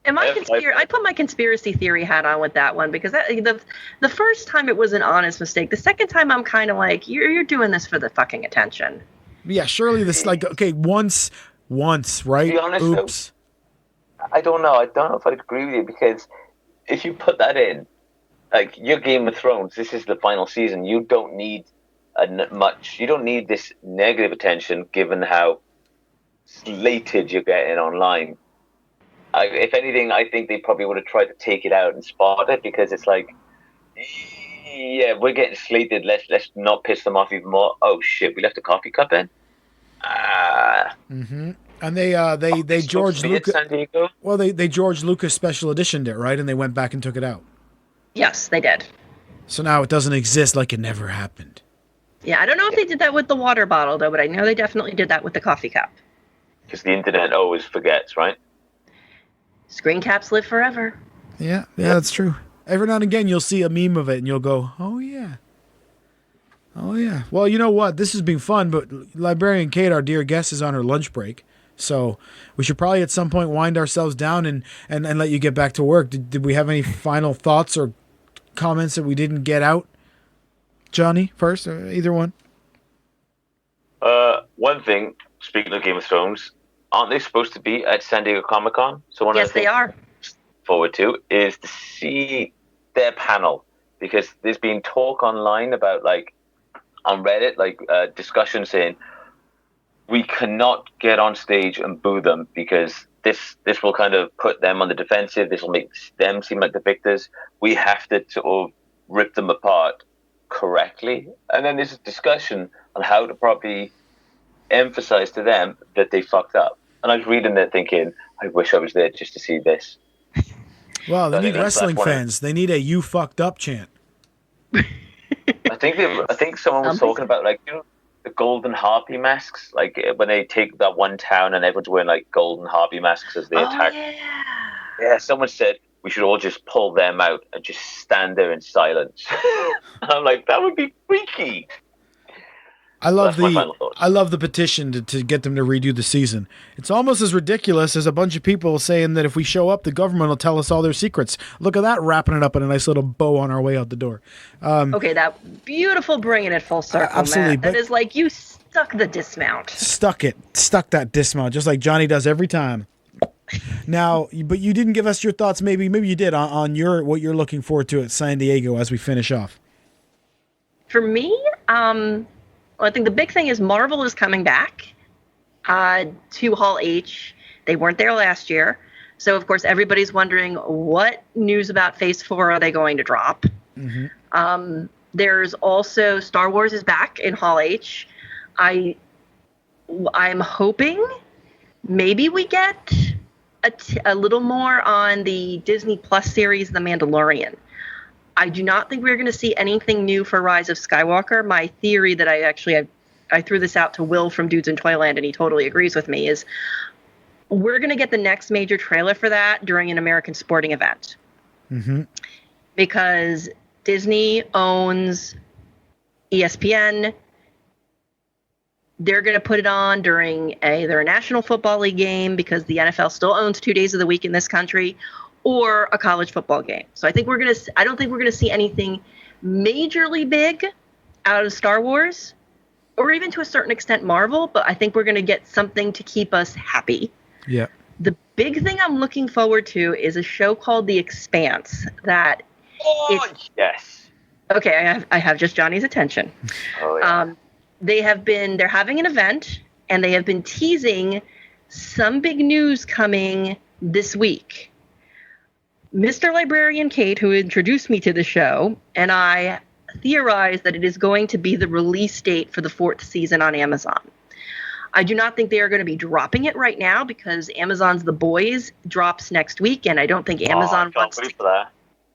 S6: And I put my conspiracy theory hat on with that one because the first time it was an honest mistake. The second time I'm kind of like, you're doing this for the fucking attention.
S7: Yeah, surely this once, right?
S8: To be honest,
S7: oops.
S8: Though, I don't know if I'd agree with you because if you put that in like your Game of Thrones, this is the final season. You don't need much. You don't need this negative attention, given how slated you're getting online. If anything, I think they probably would have tried to take it out and spot it, because it's like, yeah, we're getting slated. Let's not piss them off even more. Oh shit, we left a coffee cup in.
S7: And they George Lucas.
S8: San Diego.
S7: Well, they George Lucas special editioned it, right? And they went back and took it out.
S6: Yes, they did.
S7: So now it doesn't exist, like it never happened.
S6: Yeah, I don't know if they did that with the water bottle though, but I know they definitely did that with the coffee cup.
S8: Because the internet always forgets, right?
S6: Screen caps live forever.
S7: Yeah, that's true. Every now and again, you'll see a meme of it, and you'll go, "Oh yeah, oh yeah." Well, you know what? This has been fun, but Librarian Kate, our dear guest, is on her lunch break, so we should probably at some point wind ourselves down and let you get back to work. Did we have any final thoughts or comments that we didn't get out? Johnny, first, or either one.
S8: One thing. Speaking of Game of Thrones, aren't they supposed to be at San Diego Comic-Con? So one of the things
S6: they are.
S8: Forward to is to see their panel, because there's been talk online about, like, on Reddit, like discussion saying we cannot get on stage and boo them because this will kind of put them on the defensive. This will make them seem like the victors. We have to sort of rip them apart correctly. And then there's a discussion on how to properly emphasize to them that they fucked up. And I was reading it thinking, I wish I was there just to see this.
S7: Well, they need wrestling fans. They need a "you fucked up" chant.
S8: I think someone was talking about, like, you know, the golden harpy masks, like when they take that one town and everyone's wearing like golden harpy masks as they attack. Yeah, someone said we should all just pull them out and just stand there in silence. I'm like, that would be freaky.
S7: I love the petition to get them to redo the season. It's almost as ridiculous as a bunch of people saying that if we show up, the government will tell us all their secrets. Look at that, wrapping it up in a nice little bow on our way out the door.
S6: Okay, that beautiful bringing it full circle,
S7: absolutely,
S6: Matt. That is like you stuck the dismount.
S7: Stuck that dismount, just like Johnny does every time. Now, but you didn't give us your thoughts. Maybe you did on what you're looking forward to at San Diego as we finish off.
S6: For me, I think the big thing is Marvel is coming back to Hall H. They weren't there last year. So, of course, everybody's wondering what news about Phase 4 are they going to drop. Mm-hmm. There's also Star Wars is back in Hall H. I'm hoping maybe we get a little more on the Disney Plus series, The Mandalorian. I do not think we're going to see anything new for Rise of Skywalker. My theory that I threw this out to Will from Dudes in Toyland, and he totally agrees with me, is we're going to get the next major trailer for that during an American sporting event. Mm-hmm. Because Disney owns ESPN. They're going to put it on during either a National Football League game, because the NFL still owns 2 days of the week in this country, or a college football game. So I don't think we're gonna see anything majorly big out of Star Wars, or even to a certain extent Marvel, but I think we're gonna get something to keep us happy.
S7: Yeah.
S6: The big thing I'm looking forward to is a show called The Expanse.
S8: Yes.
S6: Okay, I have just Johnny's attention.
S8: Oh, yeah.
S6: They're having an event, and they have been teasing some big news coming this week. Mr. Librarian Kate, who introduced me to the show, and I theorized that it is going to be the release date for the 4th season on Amazon. I do not think they are going to be dropping it right now, because Amazon's The Boys drops next week, and I don't think Amazon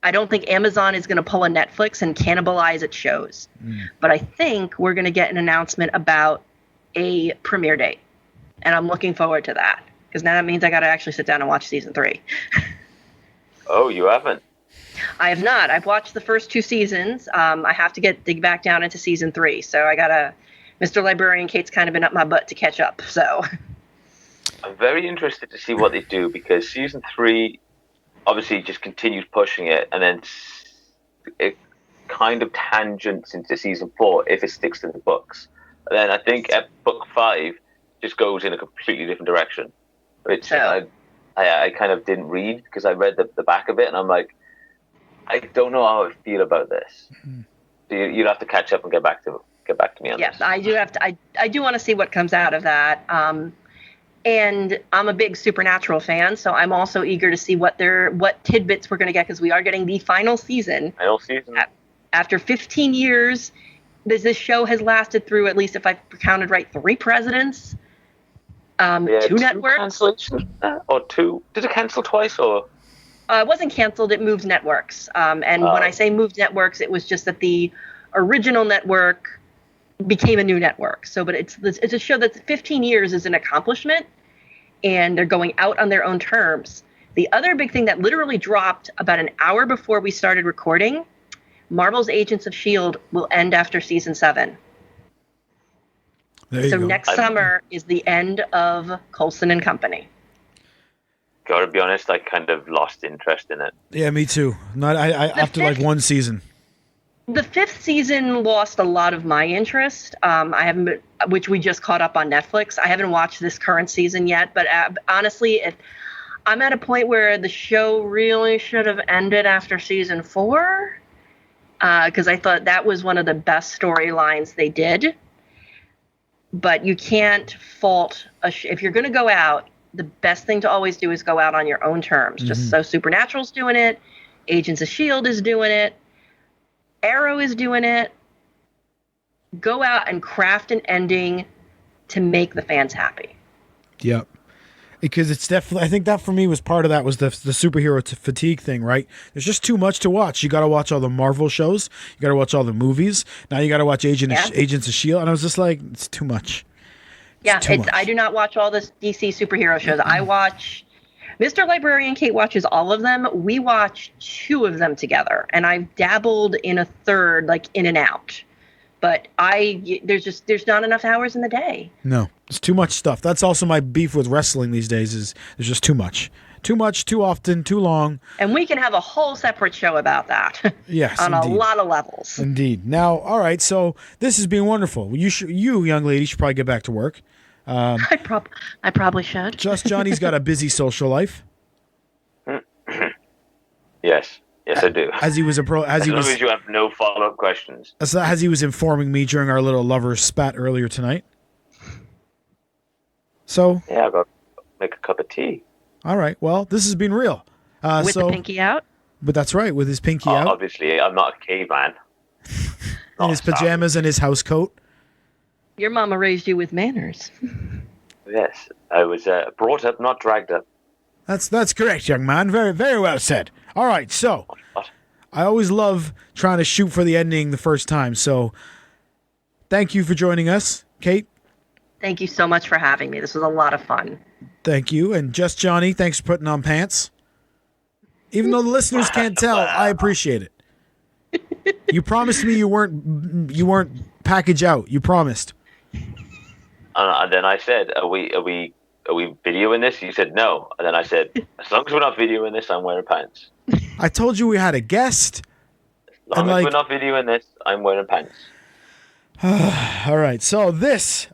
S6: I don't think Amazon is going to pull a Netflix and cannibalize its shows. But I think we're going to get an announcement about a premiere date, and I'm looking forward to that, because now that means I got to actually sit down and watch season 3.
S8: Oh, you haven't?
S6: I have not. I've watched the first 2 seasons. I have to dig back down into season 3. So I gotta. Mr. Librarian Kate's kind of been up my butt to catch up. So
S8: I'm very interested to see what they do, because season 3 obviously just continues pushing it, and then it kind of tangents into season 4 if it sticks to the books. And then I think at book 5 just goes in a completely different direction, which I kind of didn't read, because I read the back of it, and I'm like, I don't know how I feel about this. So you'd have to catch up and get back to me on
S6: Yes,
S8: this.
S6: I do have to. I do want to see what comes out of that. And I'm a big Supernatural fan, so I'm also eager to see what tidbits we're going to get, because we are getting the final season. After 15 years, this show has lasted through, at least if I've counted right, 3 presidents, 2 networks.
S8: Or 2? Did it cancel twice, or?
S6: It wasn't canceled. It moved networks. When I say moved networks, it was just that the original network became a new network. But it's a show that's 15 years is an accomplishment, and they're going out on their own terms. The other big thing that literally dropped about an hour before we started recording, Marvel's Agents of S.H.I.E.L.D. will end after season 7. So next summer is the end of Coulson and Company.
S8: Gotta be honest, I kind of lost interest in it.
S7: Yeah, me too. After like 1 season.
S6: The 5th season lost a lot of my interest. Which we just caught up on Netflix. I haven't watched this current season yet, but honestly, I'm at a point where the show really should have ended after season 4, because I thought that was one of the best storylines they did. But you can't fault if you're going to go out. The best thing to always do is go out on your own terms. Just so Supernatural's doing it, Agents of S.H.I.E.L.D. is doing it, Arrow is doing it. Go out and craft an ending to make the fans happy.
S7: Yep. Because it's definitely, I think that for me was part of that was the superhero fatigue thing, right? There's just too much to watch. You got to watch all the Marvel shows. You got to watch all the movies. Now you got to watch Agents of S.H.I.E.L.D. And I was just like, it's too much.
S6: I do not watch all the DC superhero shows. I watch, Mr. Librarian Kate watches all of them. We watch 2 of them together. And I've dabbled in a third, like in and out. But there's not enough hours in the day. No, it's too much stuff. That's also my beef with wrestling these days is there's just too much. Too much, too often, too long. And we can have a whole separate show about that. Yes, on indeed. A lot of levels. Indeed. Now, all right, so this has been wonderful. You young lady, should probably get back to work. I probably should. Just Jonny's got a busy social life.
S8: Yes, I do.
S7: As long as
S8: you have no follow-up questions.
S7: As he was informing me during our little lovers spat earlier tonight. So. Yeah,
S8: I'll go make a cup of tea.
S7: All right. Well, this has been real.
S6: With the pinky out?
S7: But that's right, with his pinky out.
S8: Obviously, I'm not a caveman.
S7: In his pajamas and his house coat.
S6: Your mama raised you with manners.
S8: Yes, I was brought up, not dragged up.
S7: That's correct, young man. Very, very well said. All right, so I always love trying to shoot for the ending the first time. So thank you for joining us, Kate. Thank you so much for having me. This was a lot of fun. Thank you. And Just Jonny, thanks for putting on pants. Even though the listeners can't tell, I appreciate it. You promised me you weren't package out. You promised.
S8: And then I said, are we videoing this? You said no. And then I said, as long as we're not videoing this, I'm wearing pants. I told you we had a guest. As long as we're not videoing this, I'm wearing pants.
S7: All right. So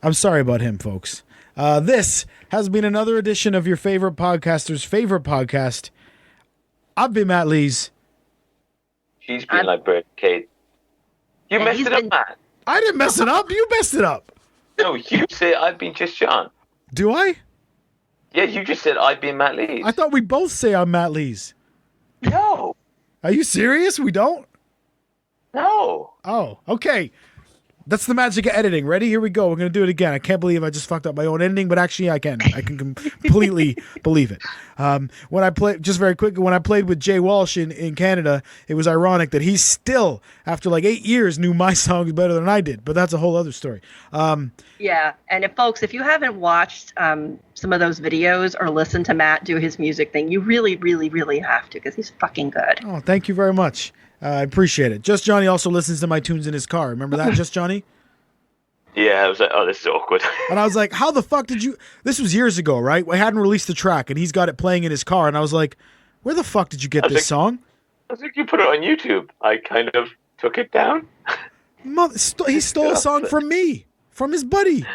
S7: I'm sorry about him, folks. This has been another edition of your favorite podcaster's favorite podcast. I've been Matt Lees. She's been Librarian Kate. You messed it up, Matt. I didn't mess it up. You messed it up.
S8: No, you say I've been Just John.
S7: Do I?
S8: Yeah, you just said I've been Matt Lees.
S7: I thought we both say I'm Matt Lees.
S8: No.
S7: Are you serious? We don't?
S8: No.
S7: Oh, okay. That's the magic of editing. Ready? Here we go. We're going to do it again. I can't believe I just fucked up my own ending, but actually I can. I can completely believe it. When I played, just very quickly, when I played with Jay Walsh in Canada, it was ironic that he still, after like 8 years, knew my songs better than I did, but that's a whole other story.
S6: Yeah, and if you haven't watched some of those videos or listened to Matt do his music thing, you really, really, really have to, because he's fucking good.
S7: Oh, thank you very much. I appreciate it. Just Jonny also listens to my tunes in his car. Remember that, Just Jonny?
S8: Yeah, I was like, oh, this is awkward.
S7: And I was like, how the fuck did you... This was years ago, right? I hadn't released the track, and he's got it playing in his car, and I was like, where the fuck did you get this song?
S8: I was like, you put it on YouTube. I kind of took it down.
S7: He stole a song from me, from his buddy.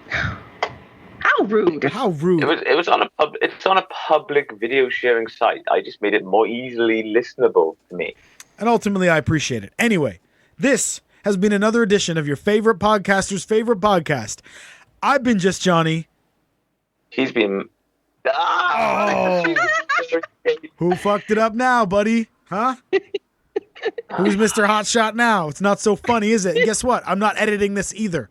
S6: How How rude.
S7: How rude.
S8: It was on it's on a public video sharing site. I just made it more easily listenable to me.
S7: And ultimately, I appreciate it. Anyway, this has been another edition of your favorite podcaster's favorite podcast. I've been Just Jonny.
S8: He's been...
S7: Who fucked it up now, buddy? Huh? Who's Mr. Hotshot now? It's not so funny, is it? And guess what? I'm not editing this either.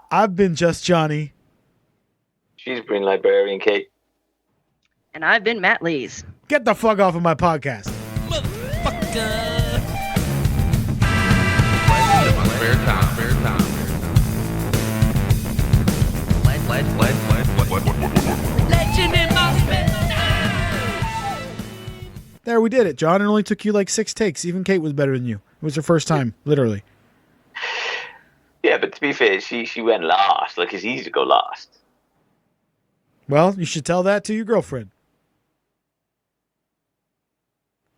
S7: I've been Just Jonny.
S8: She's been Librarian Kate.
S6: And I've been Matt Lees.
S7: Get the fuck off of my podcast.
S4: Motherfucker. Legend in my spare time. Legend in my spare time.
S7: There, we did it, John. It only took you like 6 takes. Even Kate was better than you. It was her first time, literally.
S8: Yeah, but to be fair, she went last. Like, it's easy to go last.
S7: Well, you should tell that to your girlfriend.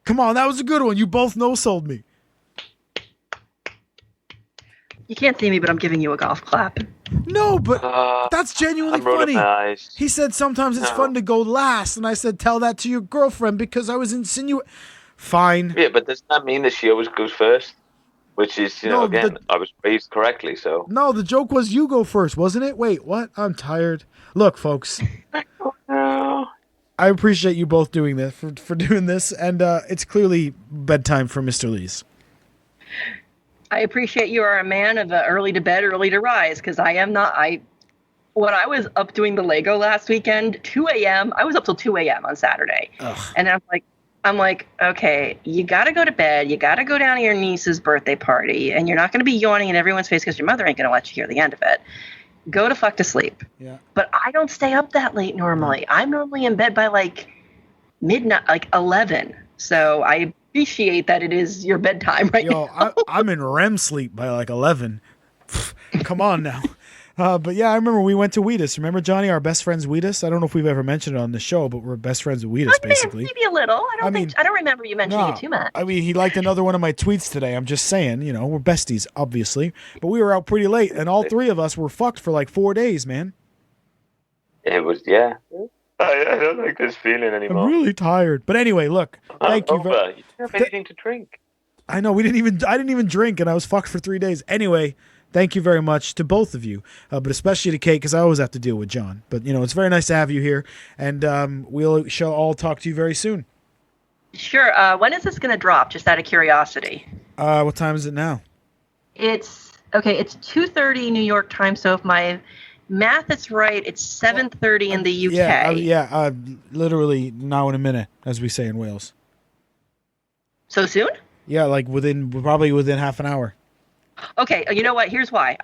S7: Come on, that was a good one. You both no-sold me.
S6: You can't see me, but I'm giving you a golf clap.
S7: No, but that's genuinely funny. He said sometimes it's fun to go last, and I said tell that to your girlfriend because I was insinuating. Fine.
S8: Yeah, but doesn't that mean that she always goes first? Which is, you know, again, I was raised correctly, so...
S7: No, the joke was you go first, wasn't it? Wait, what? I'm tired. Look, folks.
S8: No.
S7: I appreciate you both doing this, for doing this, and it's clearly bedtime for Mr. Lees.
S6: I appreciate you are a man of early to bed, early to rise, because I am not. When I was up doing the Lego last weekend, 2 a.m., I was up till 2 a.m. on Saturday. Ugh. And I'm like, okay, you got to go to bed. You got to go down to your niece's birthday party, and you're not going to be yawning in everyone's face because your mother ain't going to let you hear the end of it. Go to fuck to sleep. Yeah. But I don't stay up that late normally. I'm normally in bed by like midnight, like 11. So I appreciate that it is your bedtime right now.
S7: I'm in REM sleep by like 11. Come on now. But yeah, I remember we went to Wheatus. Remember, Johnny, our best friends Wheatus? I don't know if we've ever mentioned it on the show, but we're best friends with Wheatus, basically.
S6: Maybe a little. I don't remember you mentioning it too much.
S7: I mean, he liked another one of my tweets today. I'm just saying, you know, we're besties, obviously. But we were out pretty late, and all 3 of us were fucked for like 4 days, man.
S8: It was, yeah. I don't like this feeling anymore.
S7: I'm really tired. But anyway, look, thank you.
S8: You don't have anything to drink.
S7: I know, I didn't even drink, and I was fucked for 3 days. Anyway, thank you very much to both of you, but especially to Kate, because I always have to deal with John. But, you know, it's very nice to have you here, and shall all talk to you very soon.
S6: Sure. When is this going to drop, just out of curiosity?
S7: What time is it now?
S6: It's 2:30 New York time, so if my math is right, it's 7:30 in the UK.
S7: Literally now in a minute, as we say in Wales.
S6: So soon?
S7: Yeah, like probably within half an hour.
S6: Okay, you know what? Here's why.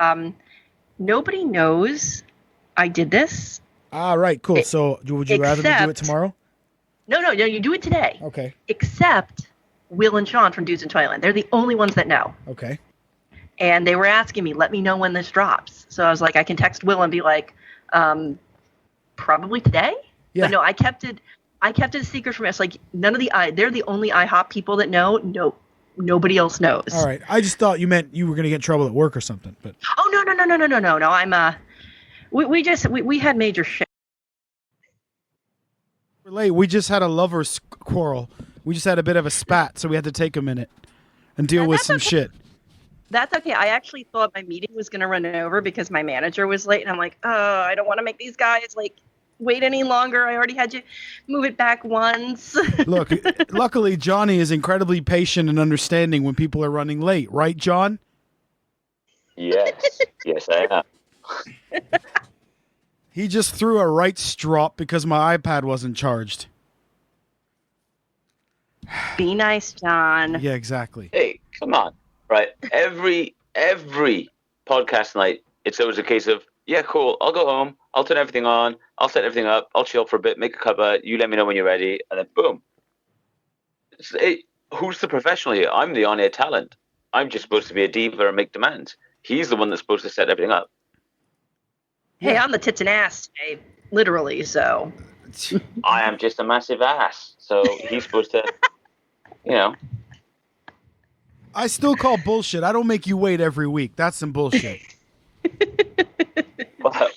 S6: Nobody knows I did this.
S7: Right, cool. So would you rather me do it tomorrow?
S6: No, you do it today.
S7: Okay.
S6: Except Will and Sean from Dudes in Toyland. They're the only ones that know.
S7: Okay.
S6: And they were asking me, let me know when this drops. So I was like, I can text Will and be like, probably today? Yeah. But no, I kept it a secret from us. Like, they're the only IHOP people that know. No. Nobody else knows.
S7: All right. I just thought you meant you were going to get in trouble at work or something. But
S6: oh no. I'm we had major shit.
S7: We're late. We just had a lovers quarrel. We just had a bit of a spat, so we had to take a minute and deal with some shit.
S6: That's okay. I actually thought my meeting was going to run over because my manager was late, and I'm like, I don't want to make these guys like wait any longer. I already had you move it back once.
S7: Look, luckily Johnny is incredibly patient and understanding when people are running late, right, John?
S8: Yes, I am.
S7: He just threw a right strop because my iPad wasn't charged.
S6: Be nice, John.
S7: Yeah, exactly.
S8: Hey, come on, right? Every podcast night, it's always a case of, yeah, cool, I'll go home, I'll turn everything on, I'll set everything up, I'll chill for a bit, make a cuppa, you let me know when you're ready, and then boom. Who's the professional here? I'm the on-air talent. I'm just supposed to be a diva and make demands. He's the one that's supposed to set everything up.
S6: Hey, I'm the tits and ass today, literally, so.
S8: I am just a massive ass, so he's supposed to, you know.
S7: I still call bullshit. I don't make you wait every week. That's some bullshit.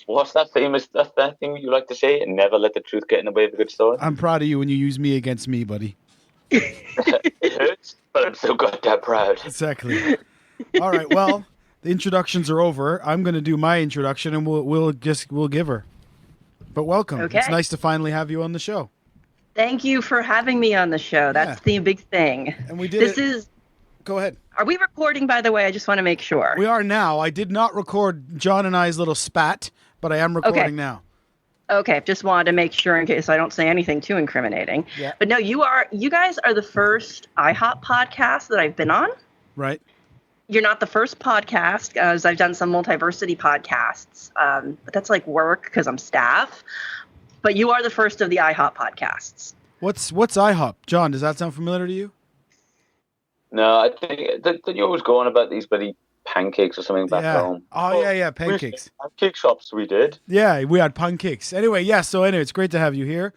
S8: What's that famous that thing you like to say? And never let the truth get in the way of a good story.
S7: I'm proud of you when you use me against me, buddy.
S8: It hurts, but I'm so goddamn proud.
S7: Exactly. All right. Well, the introductions are over. I'm going to do my introduction, and we'll give her. But welcome.
S6: Okay.
S7: It's nice to finally have you on the show.
S6: Thank you for having me on the show. That's the big thing.
S7: And we did. Go ahead.
S6: Are we recording, by the way? I just want to make sure.
S7: We are now. I did not record John and I's little spat, but I am recording now.
S6: Okay, just wanted to make sure in case I don't say anything too incriminating.
S7: Yeah.
S6: But no, you guys are the first IHOP podcast that I've been on.
S7: Right.
S6: You're not the first podcast, as I've done some multiversity podcasts, but that's like work because I'm staff. But you are the first of the IHOP podcasts.
S7: What's IHOP? John, does that sound familiar to you?
S8: No, I think that you always go on about these bloody pancakes or something back home.
S7: Oh, yeah, pancakes.
S8: Pancake shops we did.
S7: Yeah, we had pancakes. Anyway, it's great to have you here.